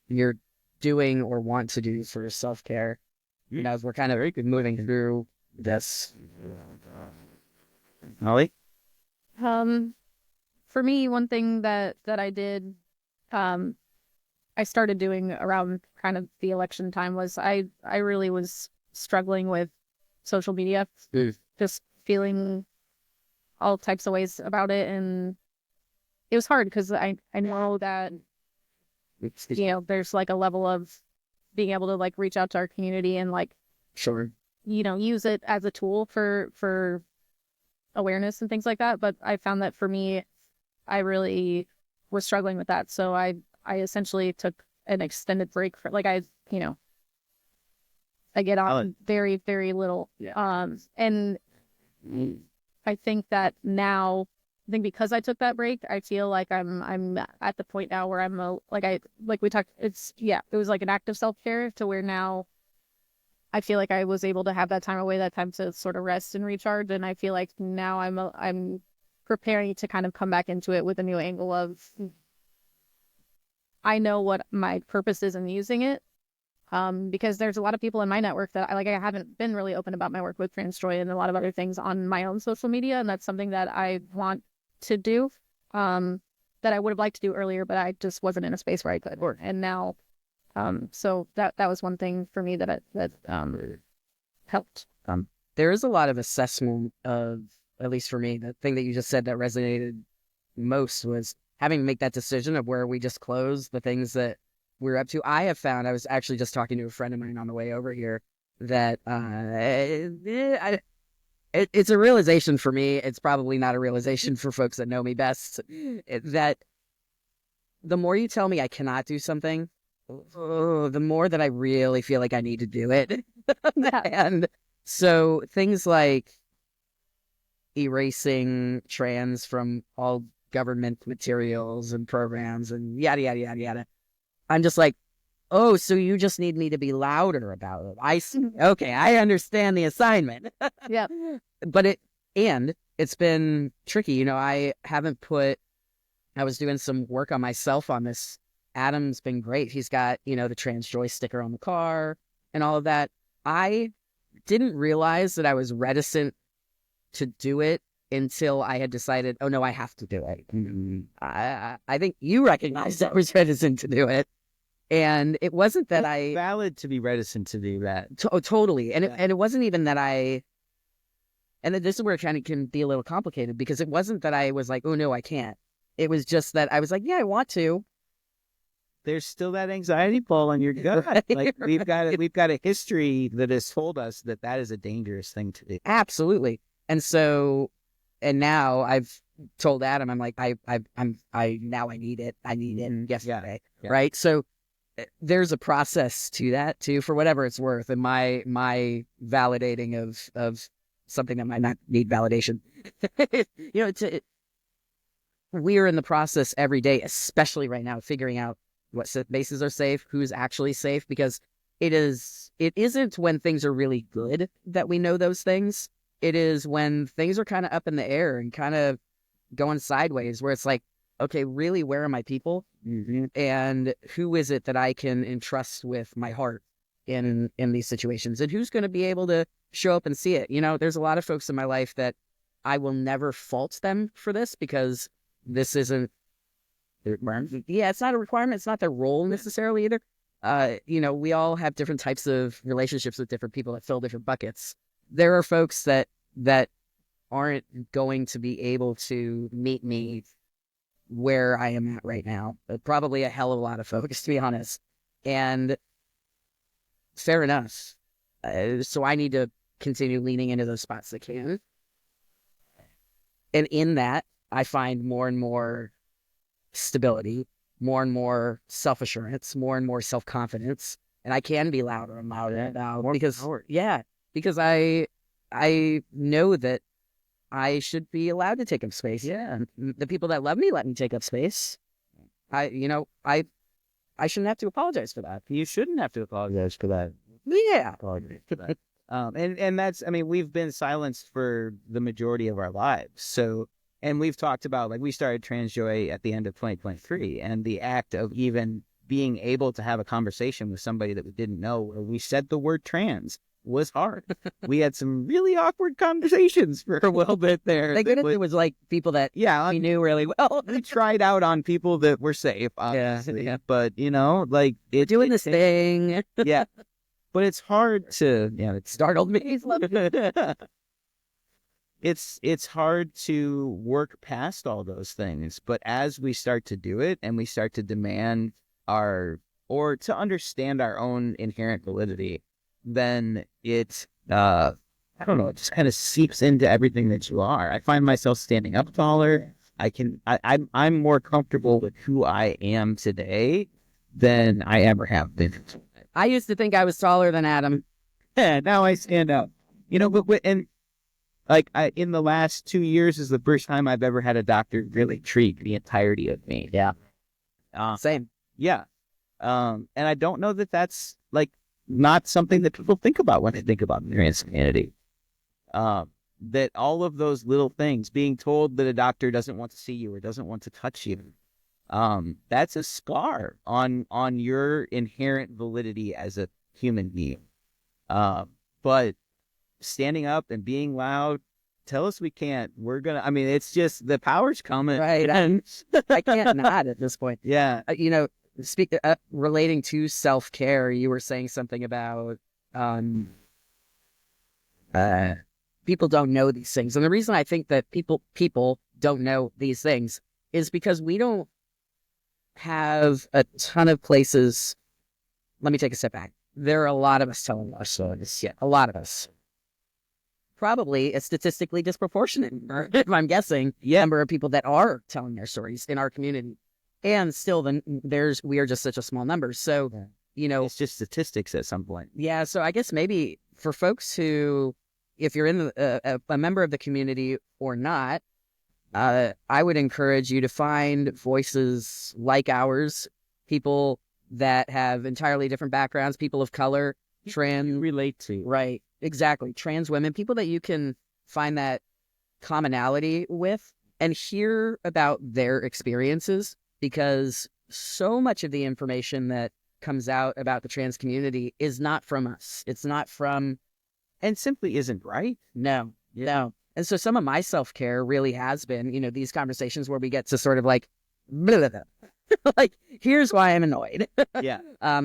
Speaker 2: you're doing or want to do for self-care? You know, as we're kind of moving through this.
Speaker 1: Holly?
Speaker 3: For me, one thing that I did, I started doing around kind of the election time was I really was struggling with social media, just feeling all types of ways about it, and it was hard because I know that, you know, there's like a level of being able to like reach out to our community and like,
Speaker 2: Sure.
Speaker 3: you know, use it as a tool for awareness and things like that. But I found that for me, I really was struggling with that. So I essentially took an extended break for like, I get on very, very little.
Speaker 2: Yeah.
Speaker 3: And I think that now, I think because I took that break, I feel like I'm at the point now where I'm like we talked, it was like an act of self-care to where now I feel like I was able to have that time away, that time to sort of rest and recharge. And I feel like now I'm preparing to kind of come back into it with a new angle of, I know what my purpose is in using it. Because there's a lot of people in my network that I haven't been really open about my work with TransJoy and a lot of other things on my own social media. And that's something that I want to do, that I would have liked to do earlier, but I just wasn't in a space where I could. And now, so that was one thing for me that helped.
Speaker 2: There is a lot of assessment of, at least for me, the thing that you just said that resonated most was having to make that decision of where we just close the things that we're up to. I have found, I was actually just talking to a friend of mine on the way over here, that it's a realization for me. It's probably not a realization for folks that know me best, that the more you tell me I cannot do something, the more that I really feel like I need to do it. And so things like erasing trans from all government materials and programs and yada, yada, yada, yada. I'm just like, oh, so you just need me to be louder about it. Okay, I understand the assignment.
Speaker 3: Yeah.
Speaker 2: But it's been tricky. You know, I was doing some work on myself on this. Adam's been great. He's got, you know, the TransJoy sticker on the car and all of that. I didn't realize that I was reticent to do it until I had decided, oh no, I have to do it. I think you recognized I was reticent to do it. And it wasn't that
Speaker 1: It's valid to be reticent to do that.
Speaker 2: Totally. And,
Speaker 1: Yeah.
Speaker 2: and it wasn't even that and this is where it kind of can be a little complicated, because it wasn't that I was like, oh no, I can't. It was just that I was like, yeah, I want to.
Speaker 1: There's still that anxiety pull on your gut.
Speaker 2: Right,
Speaker 1: Like we've got a history that has told us that that is a dangerous thing to do.
Speaker 2: Absolutely. And now I've told Adam, I'm like, now I need it. I need it yesterday.
Speaker 1: Yeah.
Speaker 2: Right. So there's a process to that too, for whatever it's worth. And my validating of something that might not need validation, we're in the process every day, especially right now, figuring out what bases are safe, who's actually safe, because it isn't when things are really good that we know those things. It is when things are kind of up in the air and kind of going sideways, where it's like, okay, really, where are my people?
Speaker 1: Mm-hmm.
Speaker 2: And who is it that I can entrust with my heart in these situations? And who's going to be able to show up and see it? There's a lot of folks in my life that I will never fault them for this, because this isn't the requirement. Yeah, it's not a requirement. It's not their role necessarily either. We all have different types of relationships with different people that fill different buckets. There are folks that aren't going to be able to meet me where I am at right now. Probably a hell of a lot of folks, to be honest. And fair enough. So I need to continue leaning into those spots that can. And in that, I find more and more stability, more and more self-assurance, more and more self-confidence. And I can be louder and louder now because I know that I should be allowed to take up space. Yeah. And the people that love me let me take up space. I shouldn't have to apologize for that.
Speaker 1: You shouldn't have to apologize for that.
Speaker 2: Yeah.
Speaker 1: Apologize for that. And that's, I mean, we've been silenced for the majority of our lives. So, and we've talked about, like, we started TransJoy at the end of 2023, and the act of even being able to have a conversation with somebody that we didn't know, where we said the word trans, was hard. We had some really awkward conversations for a little bit there.
Speaker 2: Thank goodness it was like people that we knew really well.
Speaker 1: We tried out on people that were safe, obviously.
Speaker 2: Yeah.
Speaker 1: But, like,
Speaker 2: doing this thing.
Speaker 1: Yeah. But it's hard to,
Speaker 2: it startled me.
Speaker 1: It's hard to work past all those things. But as we start to do it, and we start to demand or to understand our own inherent validity, then it, I don't know, it just kind of seeps into everything that you are. I find myself standing up taller. I'm more comfortable with who I am today than I ever have been.
Speaker 2: I used to think I was taller than Adam.
Speaker 1: Yeah, now I stand up. In the last 2 years is the first time I've ever had a doctor really treat the entirety of me.
Speaker 2: Yeah. Same.
Speaker 1: Yeah. And I don't know that that's, like, not something that people think about when they think about trans community. That all of those little things, being told that a doctor doesn't want to see you or doesn't want to touch you, that's a scar on your inherent validity as a human being. But standing up and being loud, tell us we can't. We're gonna. I mean, it's just the power's coming.
Speaker 2: Right. I can't not at this point.
Speaker 1: Yeah.
Speaker 2: Relating to self-care, you were saying something about people don't know these things, and the reason I think that people don't know these things is because we don't have a ton of places. Let me take a step back. There are a lot of us telling our stories. Yeah, a lot of us. Probably a statistically disproportionate, if I'm guessing, number of people that are telling their stories in our community. And still, we are just such a small number. So,
Speaker 1: it's just statistics at some point.
Speaker 2: Yeah. So I guess maybe for folks who, if you're in a member of the community or not, I would encourage you to find voices like ours, people that have entirely different backgrounds, people of color, trans.
Speaker 1: You relate to.
Speaker 2: Right. Exactly. Trans women, people that you can find that commonality with and hear about their experiences, because so much of the information that comes out about the trans community is not from us. It's not from,
Speaker 1: and simply isn't right.
Speaker 2: no. And so some of my self-care really has been, these conversations where we get to sort of like, blah, blah, blah. Like, here's why I'm annoyed.
Speaker 1: Yeah.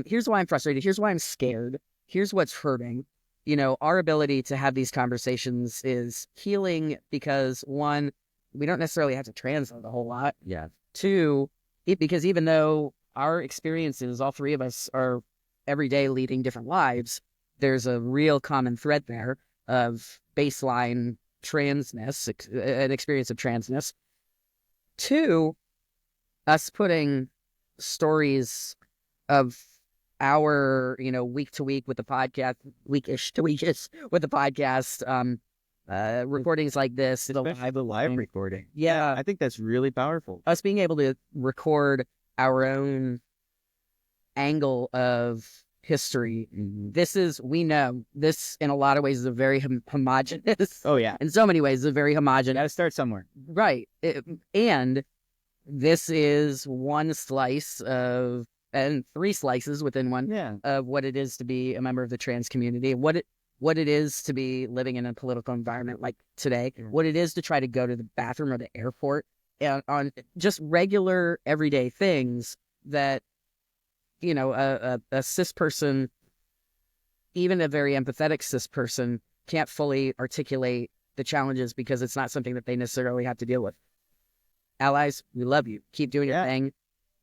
Speaker 2: Here's why I'm frustrated. Here's why I'm scared. Here's what's hurting. Our ability to have these conversations is healing because, one, we don't necessarily have to translate a whole lot.
Speaker 1: Yeah.
Speaker 2: Two, because even though our experiences, all three of us are every day leading different lives, there's a real common thread there of baseline transness, an experience of transness. Two, us putting stories of our, week to week with the podcast, weekish to weekish with the podcast, recordings like this,
Speaker 1: Especially the live recording.
Speaker 2: Yeah.
Speaker 1: I think that's really powerful.
Speaker 2: Us being able to record our own angle of history. We know this in a lot of ways is a very homogenous.
Speaker 1: Oh yeah.
Speaker 2: In so many ways, is a very
Speaker 1: Got
Speaker 2: homogenous.
Speaker 1: to start somewhere.
Speaker 2: Right. And this is one slice of, and three slices within one
Speaker 1: Yeah.
Speaker 2: of what it is to be a member of the trans community, what it is to be living in a political environment like today, what it is to try to go to the bathroom or the airport, and on just regular everyday things that, a cis person, even a very empathetic cis person, can't fully articulate the challenges because it's not something that they necessarily have to deal with. Allies, we love you. Keep doing your thing.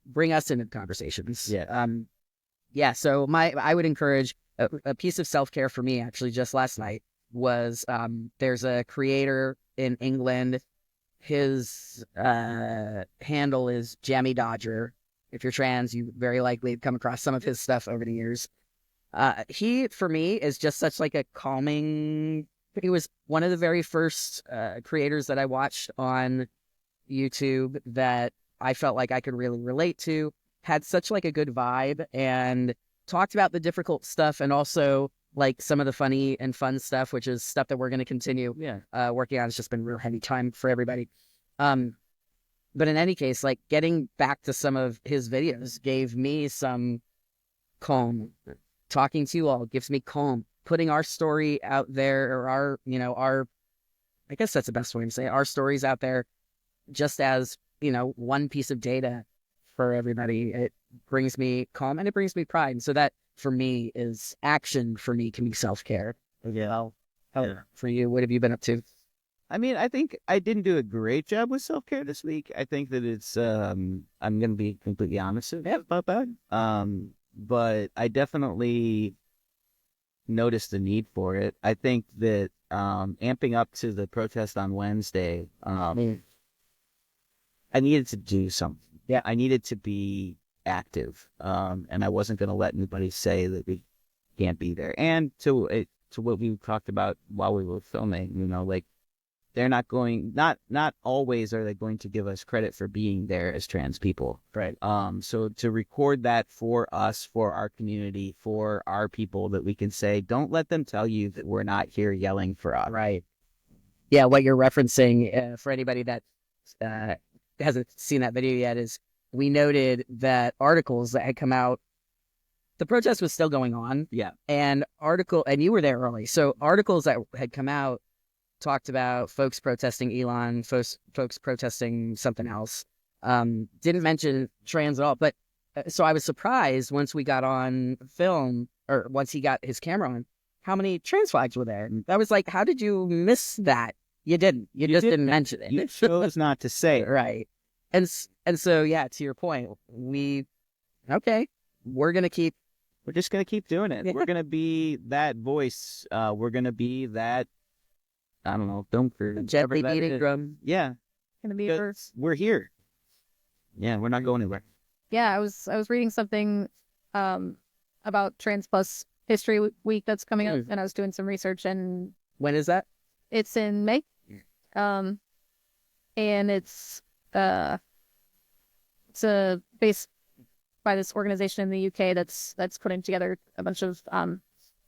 Speaker 2: Bring us into the conversations.
Speaker 1: Yeah.
Speaker 2: So I would encourage a piece of self-care for me, actually, just last night was, there's a creator in England. His handle is Jammy Dodger. If you're trans, you very likely have come across some of his stuff over the years. He, for me, is just such like a calming. He was one of the very first creators that I watched on YouTube that I felt like I could really relate to. Had such like a good vibe and talked about the difficult stuff and also like some of the funny and fun stuff, which is stuff that we're going to continue working on. It's just been a real heavy time for everybody. But in any case, like getting back to some of his videos gave me some calm. Talking to you all gives me calm. Putting our story out there, or our, I guess that's the best way to say it, our stories out there just as, one piece of data for everybody. It brings me calm and it brings me pride. And so that for me is action. For me can be self-care.
Speaker 1: Yeah.
Speaker 2: For you, what have you been up to?
Speaker 1: I mean, I think I didn't do a great job with self-care this week. I think that it's, I'm going to be completely honest about that. But I definitely noticed the need for it. I think that, amping up to the protest on Wednesday, I needed to do something. Yeah. I needed to be active. And I wasn't going to let anybody say that we can't be there. And to what we talked about while we were filming, like, they're not always are they going to give us credit for being there as trans people.
Speaker 2: Right.
Speaker 1: So to record that for us, for our community, for our people, that we can say, don't let them tell you that we're not here yelling for us.
Speaker 2: Right. Yeah. What you're referencing, for anybody that hasn't seen that video yet, is we noted that articles that had come out, the protest was still going on.
Speaker 1: Yeah.
Speaker 2: And you were there early. So articles that had come out talked about folks protesting Elon, folks protesting something else. Didn't mention trans at all. But so I was surprised once we got on film, or once he got his camera on, how many trans flags were there. I was like, how did you miss that? You didn't. You just didn't mention it.
Speaker 1: You chose not to say it.
Speaker 2: Right. And so, yeah, to your point, we're
Speaker 1: just going to keep doing it.
Speaker 2: Yeah.
Speaker 1: We're going to be that voice. We're going to be that, I don't know,
Speaker 2: gently beating drum.
Speaker 1: Yeah.
Speaker 3: Gonna be first.
Speaker 1: We're here. Yeah, we're not going anywhere.
Speaker 3: Yeah, I was reading something about Trans Plus History Week that's coming up, and I was doing some research, and
Speaker 2: when is that?
Speaker 3: It's in May. And it's based by this organization in the UK that's putting together a bunch of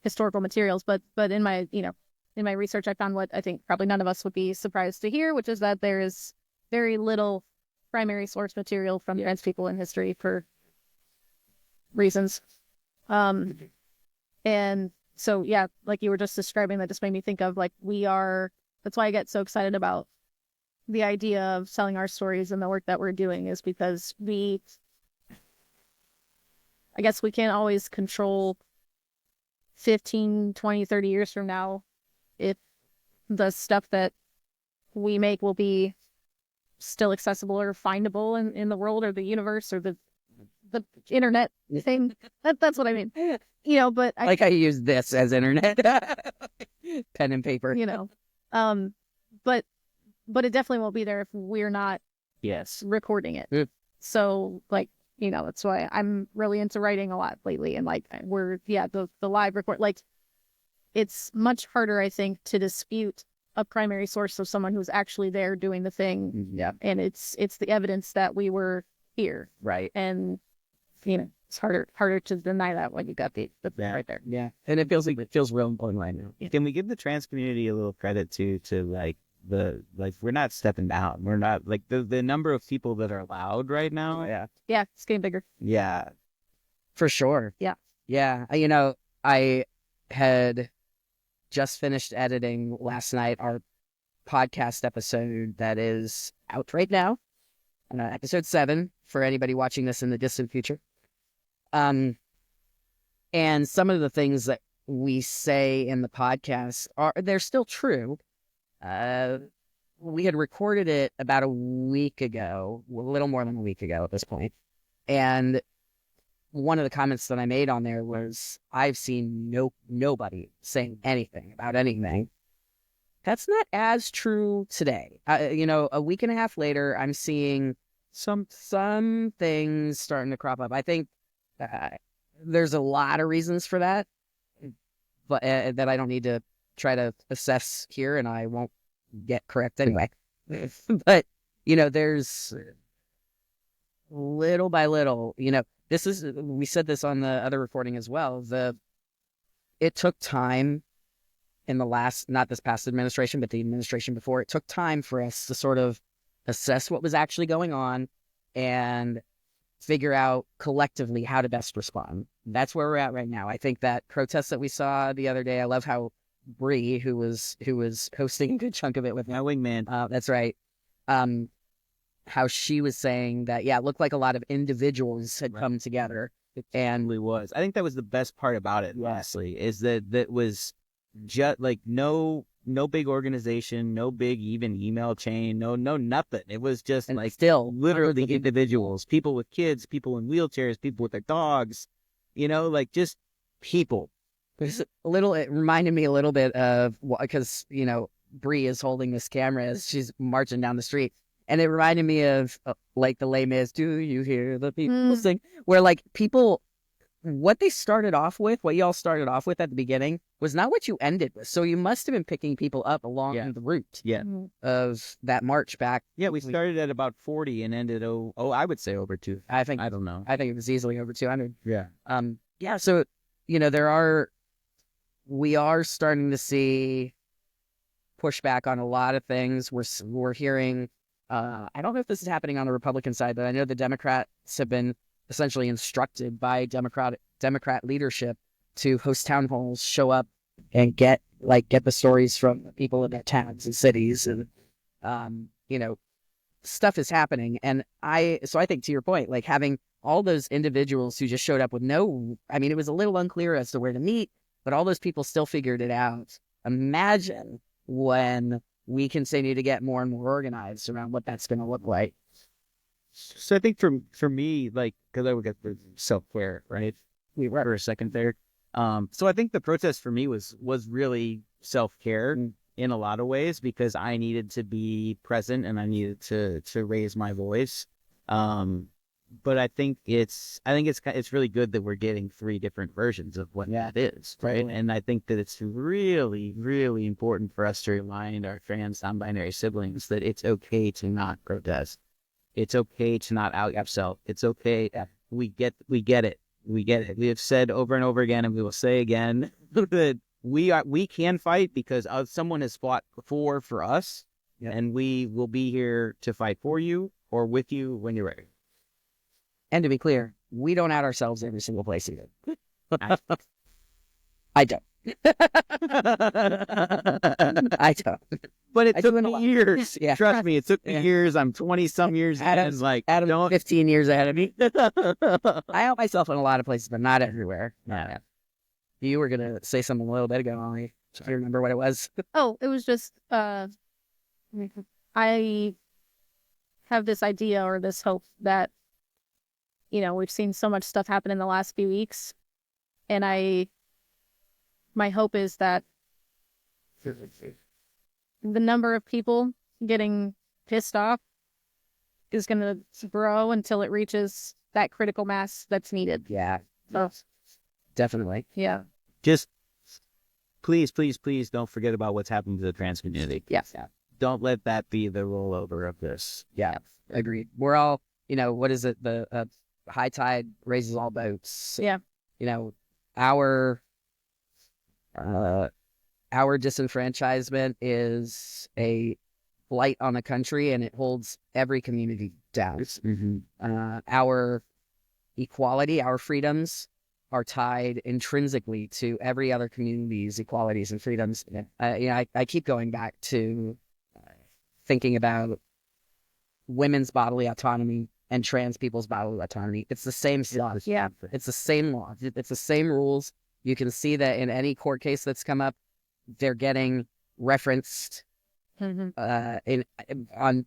Speaker 3: historical materials. But in my research, I found what I think probably none of us would be surprised to hear, which is that there is very little primary source material from trans people in history for reasons. And so, yeah, like you were just describing, that just made me think of like that's why I get so excited about the idea of telling our stories and the work that we're doing, is because I guess we can't always control 15, 20, 30 years from now if the stuff that we make will be still accessible or findable in the world or the universe or the internet thing. That's what I mean. But
Speaker 2: Like I use this as internet, pen and paper.
Speaker 3: But it definitely won't be there if we're not
Speaker 1: Yes.
Speaker 3: recording it.
Speaker 2: Mm.
Speaker 3: So like, that's why I'm really into writing a lot lately. And like the live record, like it's much harder, I think, to dispute a primary source of someone who's actually there doing the thing.
Speaker 2: Yeah.
Speaker 3: And it's the evidence that we were here.
Speaker 2: Right.
Speaker 3: And it's harder to deny that when you got the right there.
Speaker 2: Yeah. And it feels real important right now.
Speaker 1: Can we give the trans community a little credit to like we're not stepping down. We're not like the number of people that are allowed right now.
Speaker 2: Yeah.
Speaker 3: Yeah, it's getting bigger.
Speaker 1: Yeah.
Speaker 2: For sure.
Speaker 3: Yeah.
Speaker 2: Yeah. I had just finished editing last night our podcast episode that is out right now, episode 7 for anybody watching this in the distant future. And some of the things that we say in the podcast they're still true. We had recorded it about a week ago, a little more than a week ago at this point. And one of the comments that I made on there was, I've seen nobody saying anything about anything. That's not as true today. A week and a half later, I'm seeing some things starting to crop up. I think there's a lot of reasons for that, but that I don't need to try to assess here, and I won't get correct anyway. But there's little by little, we said this on the other recording as well. It took time in not this past administration, but the administration before. It took time for us to sort of assess what was actually going on and figure out collectively how to best respond. That's where we're at right now. I think that protest that we saw the other day, I love how Bree, who was hosting a good chunk of it with
Speaker 1: my wingman.
Speaker 2: That's right. How she was saying that, it looked like a lot of individuals had come together. And
Speaker 1: It was. I think that was the best part about it, honestly, is that was just like no big organization, no big even email chain, no nothing. It was just like
Speaker 2: still
Speaker 1: literally individuals, people with kids, people in wheelchairs, people with their dogs, like just people.
Speaker 2: It reminded me a little bit of, because, Bree is holding this camera as she's marching down the street. And it reminded me of like the Les Mis, do you hear the people sing? Where like people, what y'all started off with at the beginning was not what you ended with. So you must have been picking people up along the route of that march back.
Speaker 1: Yeah, we started at about 40 and ended, I would say over 2. I don't know.
Speaker 2: I think it was easily over 200.
Speaker 1: Yeah.
Speaker 2: So, we are starting to see pushback on a lot of things. We're hearing, I don't know if this is happening on the Republican side, but I know the Democrats have been essentially instructed by Democrat leadership to host town halls, show up, and get the stories from people in their towns and cities, and stuff is happening. And I think, to your point, like having all those individuals who just showed up with it was a little unclear as to where to meet, but all those people still figured it out. Imagine when we continue to get more and more organized around what that's going to look like.
Speaker 1: So I think for me, like, because I would get the self-care, right? We were for a second there. So I think the protest for me was really self-care in a lot of ways, because I needed to be present and I needed to raise my voice. But I think it's really good that we're getting 3 different versions of what that is, right? And I think that it's really, really important for us to remind our trans, non-binary siblings that it's okay to not protest. It's okay to not out yourself. It's okay. We get it. We have said over and over again, and we will say again that we can fight because someone has fought before for us, and we will be here to fight for you or with you when you're ready.
Speaker 2: And to be clear, we don't out ourselves every single place either. I don't. I don't.
Speaker 1: But it
Speaker 2: I
Speaker 1: took
Speaker 2: do in a
Speaker 1: me
Speaker 2: lot.
Speaker 1: years.
Speaker 2: Yeah.
Speaker 1: Trust me, it took me
Speaker 2: Yeah.
Speaker 1: years. I'm 20 some years in.
Speaker 2: Adam's
Speaker 1: Like,
Speaker 2: Adam's
Speaker 1: don't.
Speaker 2: 15 years ahead of me. I help myself in a lot of places, but not everywhere.
Speaker 1: Yeah.
Speaker 2: You were gonna say something a little bit ago, Ollie. Do you remember what it was?
Speaker 3: Oh, it was just I have this idea or this hope that, we've seen so much stuff happen in the last few weeks, and my hope is that the number of people getting pissed off is going to grow until it reaches that critical mass that's needed.
Speaker 2: Yeah,
Speaker 3: So,
Speaker 2: definitely.
Speaker 3: yeah.
Speaker 1: Just please, please, please don't forget about what's happening to the trans community.
Speaker 2: Yes. Yeah.
Speaker 1: Don't let that be the rollover of this.
Speaker 2: Yeah. Agreed. We're all, what is it? The high tide raises all boats.
Speaker 3: Yeah.
Speaker 2: Our disenfranchisement is a blight on the country, and it holds every community down.
Speaker 1: Mm-hmm.
Speaker 2: Our equality, our freedoms are tied intrinsically to every other community's equalities and freedoms. I keep going back to thinking about women's bodily autonomy and trans people's bodily autonomy. It's the same stuff.
Speaker 3: Yeah.
Speaker 2: It's the same law. It's the same rules. You can see that in any court case that's come up, they're getting referenced on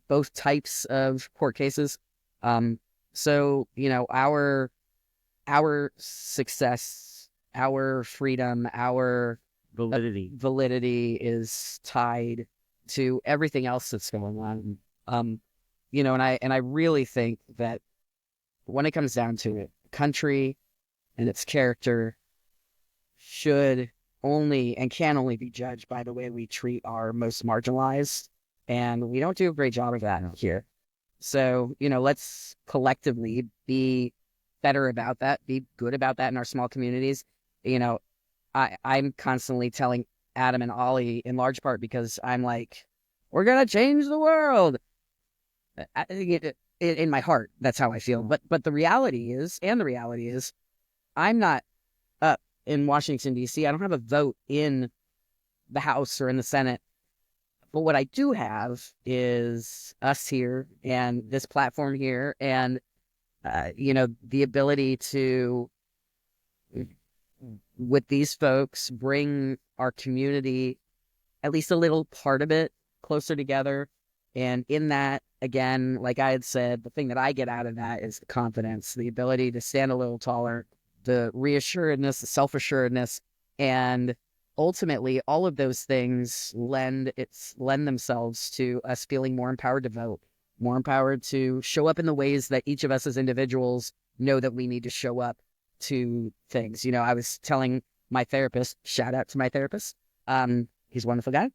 Speaker 2: both types of court cases. So our success, our freedom, our validity is tied to everything else that's going on. And I really think that when it comes down to it, country and its character should only and can only be judged by the way we treat our most marginalized. And we don't do a great job of that here. So, let's collectively be better about that, be good about that in our small communities. I'm constantly telling Adam and Ollie, in large part because I'm like, we're going to change the world. In my heart, that's how I feel. But the reality is, I'm not up in Washington, D.C. I don't have a vote in the House or in the Senate. But what I do have is us here and this platform here and, the ability to, with these folks, bring our community, at least a little part of it, closer together. And in that, again, like I had said, the thing that I get out of that is the confidence, the ability to stand a little taller, the reassuredness, the self-assuredness, and ultimately all of those things lend themselves to us feeling more empowered to vote, more empowered to show up in the ways that each of us as individuals know that we need to show up to things. I was telling my therapist, shout out to my therapist. He's a wonderful guy.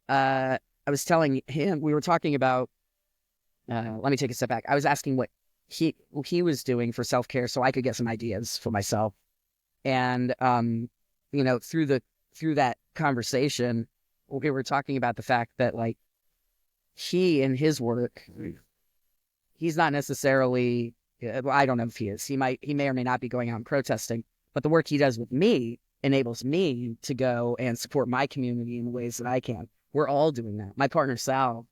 Speaker 2: I was telling him, we were talking about, let me take a step back. I was asking what he was doing for self-care so I could get some ideas for myself. And, through that conversation, we were talking about the fact that, like, he in his work, he's not necessarily, I don't know if he is. He may or may not be going out and protesting, but the work he does with me enables me to go and support my community in the ways that I can. We're all doing that. My partner, Sal,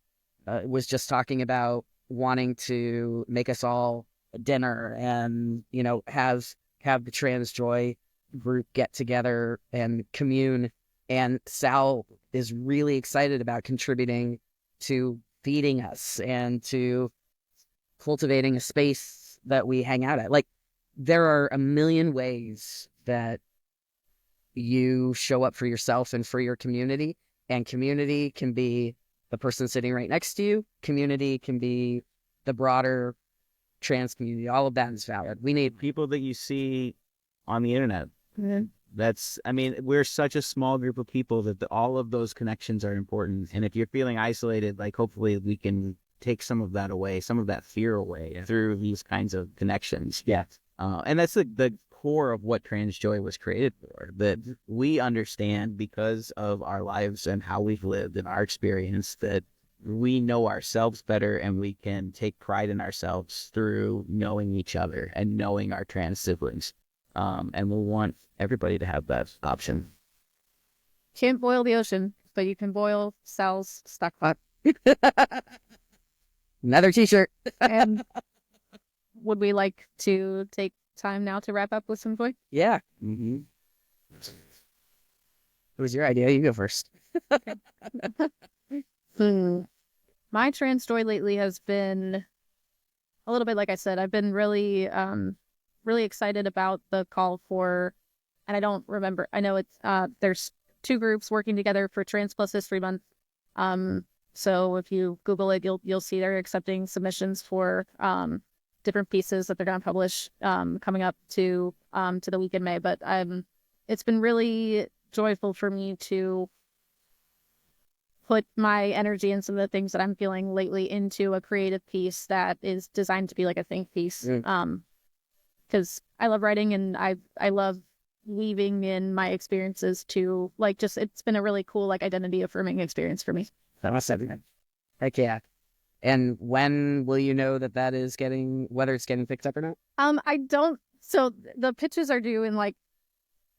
Speaker 2: was just talking about wanting to make us all a dinner and, have the Trans Joy group get together and commune. And Sal is really excited about contributing to feeding us and to cultivating a space that we hang out at. Like, there are a million ways that you show up for yourself and for your community. And community can be the person sitting right next to you. Community can be the broader trans community. All of that is valid. We need
Speaker 1: people that you see on the internet.
Speaker 3: Mm-hmm.
Speaker 1: We're such a small group of people that all of those connections are important. And if you're feeling isolated, like, hopefully we can take some of that away, some of that fear away through these kinds of connections.
Speaker 2: Yeah.
Speaker 1: And that's the core of what Trans Joy was created for, that we understand because of our lives and how we've lived and our experience, that we know ourselves better and we can take pride in ourselves through knowing each other and knowing our trans siblings. And we'll want everybody to have that option.
Speaker 3: Can't boil the ocean, but you can boil Sal's stockpot.
Speaker 2: Another t-shirt.
Speaker 3: And would we like to take time now to wrap up with some joy?
Speaker 2: Yeah.
Speaker 1: Mm-hmm.
Speaker 2: It was your idea. You go first.
Speaker 3: My trans joy lately has been a little bit like I said. I've been really, really excited about the call for, and I don't remember. I know it's there's 2 groups working together for Trans Plus History Month. So if you Google it, you'll see they're accepting submissions for different pieces that they're going to publish coming up to the week in May. But it's been really joyful for me to put my energy and some of the things that I'm feeling lately into a creative piece that is designed to be like a think piece. Because I love writing and I love weaving in my experiences to like just it's been a really cool like identity affirming experience for me.
Speaker 2: That must have been. Heck yeah. And when will you know that is whether it's getting picked up or not?
Speaker 3: I don't. So the pitches are due in like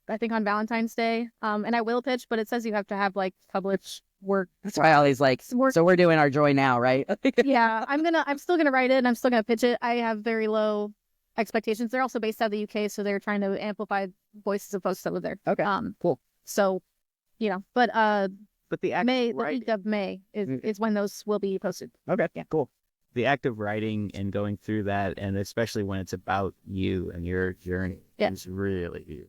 Speaker 3: I think on Valentine's Day. And I will pitch, but it says you have to have like published work.
Speaker 2: That's why Ollie's like, so we're doing our joy now, right?
Speaker 3: Yeah, I'm still gonna write it and I'm still gonna pitch it. I have very low expectations. They're also based out of the UK, so they're trying to amplify voices of folks that live there.
Speaker 2: Okay, cool.
Speaker 3: So, but
Speaker 1: the
Speaker 3: week of May is when those will be posted.
Speaker 2: Okay,
Speaker 3: yeah,
Speaker 2: cool.
Speaker 1: The act of writing and going through that, and especially when it's about you and your journey, is really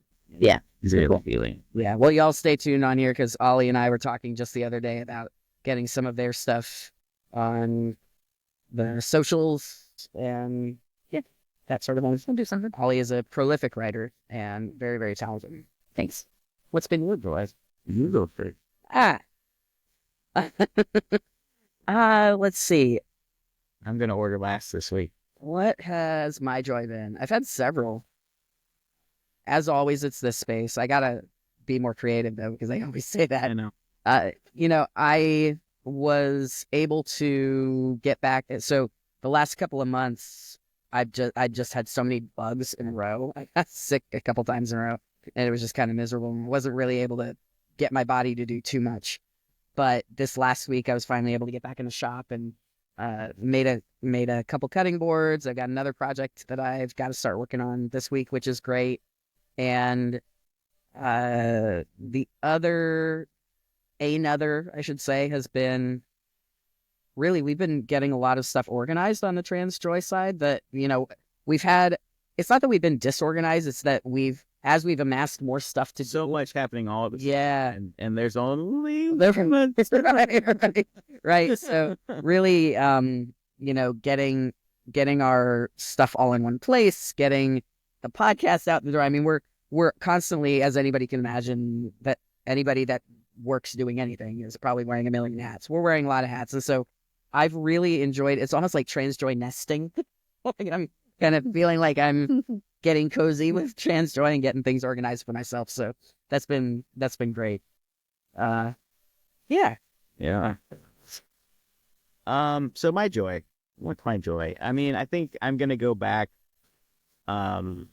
Speaker 1: really
Speaker 2: cool.
Speaker 1: feeling.
Speaker 2: Yeah, well, y'all stay tuned on here because Ollie and I were talking just the other day about getting some of their stuff on the socials and that sort of thing.
Speaker 3: We'll do something.
Speaker 2: Ollie is a prolific writer and very, very talented.
Speaker 3: Thanks.
Speaker 2: What's been your joy?
Speaker 1: You go first.
Speaker 2: Let's see.
Speaker 1: I'm gonna order last this week.
Speaker 2: What has my joy been? I've had several. As always, it's this space. I gotta be more creative though, because I always say that.
Speaker 1: I know.
Speaker 2: I was able to get back. So the last couple of months, I just had so many bugs in a row. I got sick a couple times in a row, and it was just kind of miserable. I wasn't really able to get my body to do too much. But this last week, I was finally able to get back in the shop and made a couple cutting boards. I've got another project that I've got to start working on this week, which is great. And another, I should say, has been really, we've been getting a lot of stuff organized on the Trans Joy side that, we've had, it's not that we've been disorganized, it's that as we've amassed more stuff to
Speaker 1: so
Speaker 2: do.
Speaker 1: much happening all at the
Speaker 2: Yeah.
Speaker 1: and there's only
Speaker 2: right. So really, getting our stuff all in one place, getting the podcast out the door. I mean, we're constantly, as anybody can imagine, that anybody that works doing anything is probably wearing a million hats. We're wearing a lot of hats. And so I've really enjoyed, it's almost like Trans Joy nesting. I'm kind of feeling like I'm getting cozy with Trans Joy and getting things organized for myself. So that's been great. Yeah.
Speaker 1: So my joy. What's my joy? I mean, I think I'm gonna go back. I'm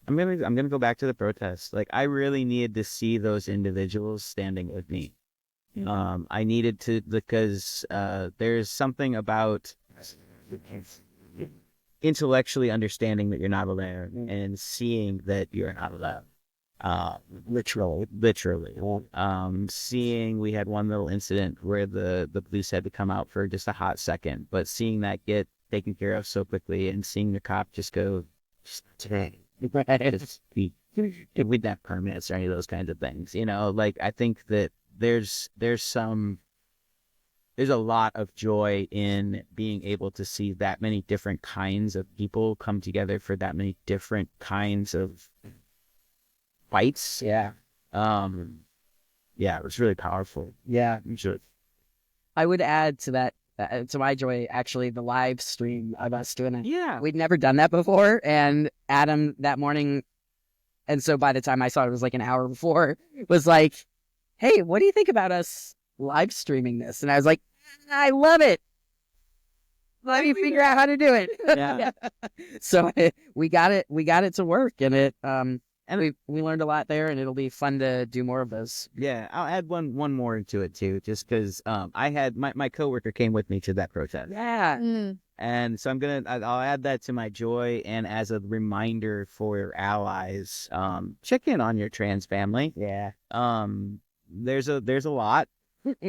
Speaker 1: gonna go back to the protests. Like, I really needed to see those individuals standing with me. I needed to, because there's something about intellectually understanding that you're not alone and seeing that you're not alone. Literally. Seeing, we had one little incident where the police had to come out for just a hot second, but seeing that get taken care of so quickly and seeing the cop just go, today, with that permits or any of those kinds of things, like, I think that there's a lot of joy in being able to see that many different kinds of people come together for that many different kinds of fights.
Speaker 2: Yeah.
Speaker 1: It was really powerful.
Speaker 2: Yeah. I would add to that, to my joy, actually, the live stream of us doing it.
Speaker 1: Yeah.
Speaker 2: We'd never done that before. And Adam that morning, and so by the time I saw it was like an hour before, was like, hey, what do you think about us live streaming this? And I was like, I love it. Let me figure out how to do it.
Speaker 1: Yeah.
Speaker 2: So we got it to work, and we learned a lot there, and it'll be fun to do more of those.
Speaker 1: Yeah, I'll add one more into it too, just because I had my coworker came with me to that protest,
Speaker 2: Yeah.
Speaker 3: Mm.
Speaker 1: and so I'll add that to my joy and as a reminder for allies, check in on your trans family.
Speaker 2: Yeah.
Speaker 1: There's a lot,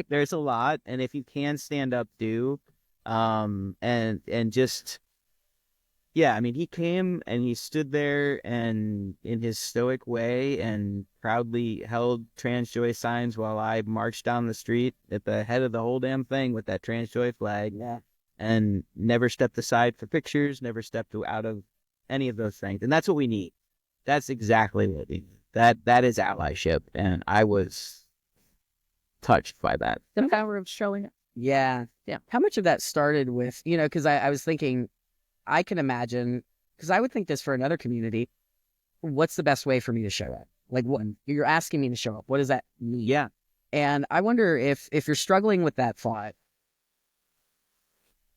Speaker 1: there's a lot, and if you can stand up, do, and just. Yeah, I mean, he came and he stood there and in his stoic way and proudly held trans joy signs while I marched down the street at the head of the whole damn thing with that trans joy flag.
Speaker 2: Yeah.
Speaker 1: And never stepped aside for pictures, never stepped out of any of those things. And that's what we need. That's exactly what we need. That is allyship. And I was touched by that.
Speaker 3: The power of showing up.
Speaker 2: Yeah.
Speaker 3: Yeah.
Speaker 2: How much of that started with, because I was thinking, I can imagine, because I would think this for another community, what's the best way for me to show up? Like, what you're asking me to show up, what does that mean?
Speaker 1: Yeah.
Speaker 2: And I wonder if you're struggling with that thought,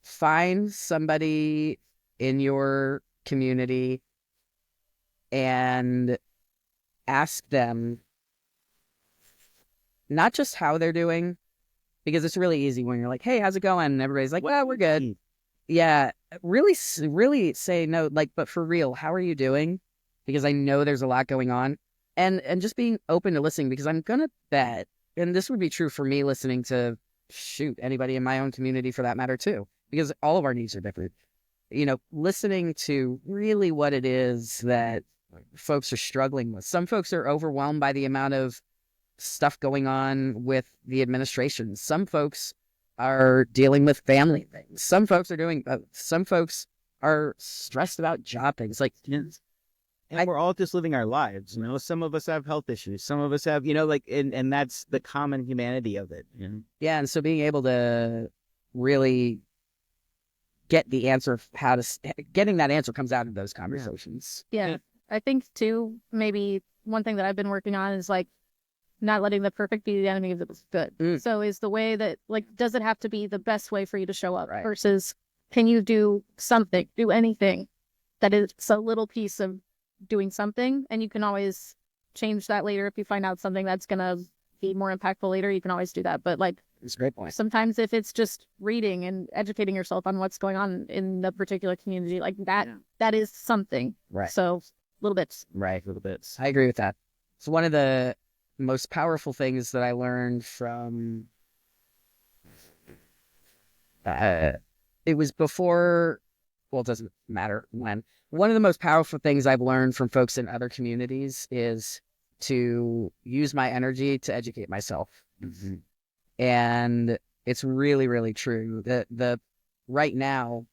Speaker 2: find somebody in your community and ask them not just how they're doing, because it's really easy when you're like, hey, how's it going? And everybody's like, well, we're good. Yeah, really say no, like, but for real, how are you doing? Because I know there's a lot going on, and just being open to listening, because I'm gonna bet, and this would be true for me listening to anybody in my own community for that matter too, because all of our needs are different. Listening to really what it is that folks are struggling with. Some folks are overwhelmed by the amount of stuff going on with the administration. Some folks are dealing with family things. Some folks are doing some folks are stressed about job things. Like,
Speaker 1: And we're all just living our lives, Some of us have health issues. Some of us have, and that's the common humanity of it.
Speaker 2: Yeah, and so being able to really get the answer of getting that answer comes out of those conversations.
Speaker 3: Yeah. I think too, maybe one thing that I've been working on is like not letting the perfect be the enemy of the good.
Speaker 2: Mm.
Speaker 3: So is the way that, like, does it have to be the best way for you to show up
Speaker 2: Right.
Speaker 3: versus can you do something, do anything that is a little piece of doing something, and you can always change that later if you find out something that's going to be more impactful later. You can always do that. But like,
Speaker 2: It's a great point.
Speaker 3: sometimes if it's just reading and educating yourself on what's going on in the particular community, like that, that is something.
Speaker 2: Right.
Speaker 3: So little bits.
Speaker 2: Right. Little bits. I agree with that. It's one of the most powerful things that I learned from, it was before, well, it doesn't matter when. One of the most powerful things I've learned from folks in other communities is to use my energy to educate myself.
Speaker 1: Mm-hmm.
Speaker 2: And it's really, really true that right now,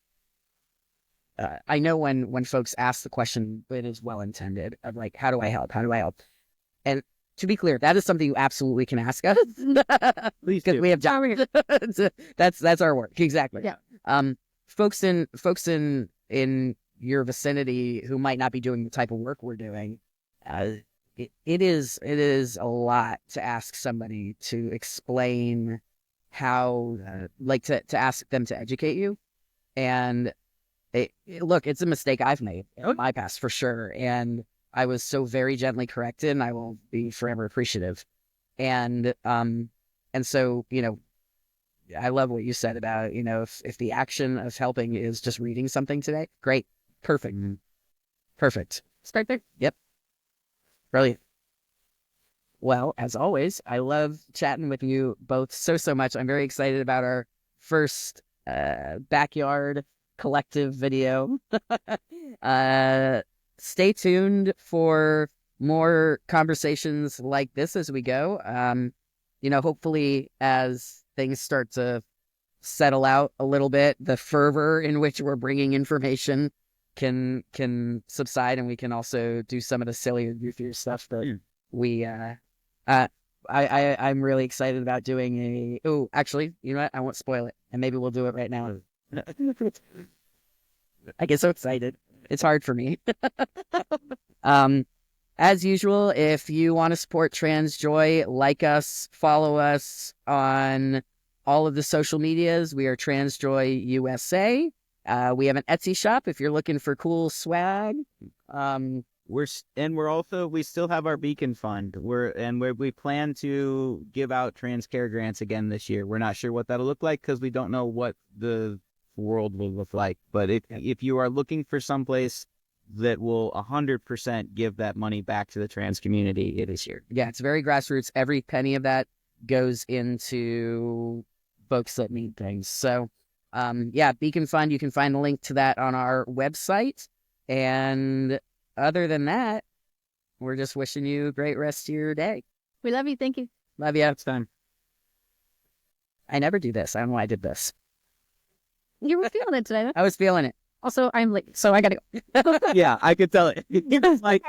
Speaker 2: I know when folks ask the question, it is well intended of like, how do I help? How do I help? And to be clear, that is something you absolutely can ask us.
Speaker 1: Please
Speaker 2: Because
Speaker 1: do.
Speaker 2: we have jobs. That's our work. Exactly.
Speaker 3: Yeah.
Speaker 2: Folks in your vicinity who might not be doing the type of work we're doing, it is a lot to ask somebody to explain how, like to ask them to educate you. And look, it's a mistake I've made in my past for sure. And I was so very gently corrected, and I will be forever appreciative. And so, I love what you said about, if the action of helping is just reading something today, great. Perfect.
Speaker 1: Mm-hmm.
Speaker 2: Perfect.
Speaker 3: Start there.
Speaker 2: Yep. Brilliant. Well, as always, I love chatting with you both so much. I'm very excited about our first backyard collective video. Stay tuned for more conversations like this as we go. Hopefully as things start to settle out a little bit, the fervor in which we're bringing information can subside, and we can also do some of the silly, goofier stuff that we I'm really excited about doing actually, you know what? I won't spoil it, and maybe we'll do it right now. I get so excited. It's hard for me. As usual, if you want to support Trans Joy, like us, follow us on all of the social medias. We are Trans Joy USA. We have an Etsy shop if you're looking for cool swag.
Speaker 1: We still have our Beacon Fund. We plan to give out trans care grants again this year. We're not sure what that'll look like because we don't know what the world will look like. But if you are looking for someplace that will 100% give that money back to the trans community, it is here.
Speaker 2: Yeah, it's very grassroots. Every penny of that goes into folks that need things. So, Beacon Fund, you can find the link to that on our website. And other than that, we're just wishing you a great rest of your day.
Speaker 3: We love you. Thank you.
Speaker 2: Love you.
Speaker 1: It's time.
Speaker 2: I never do this. I don't know why I did this.
Speaker 3: You were feeling it today.
Speaker 2: I was feeling it.
Speaker 3: Also, I'm late, so I gotta go.
Speaker 1: Yeah, I could tell it. It's like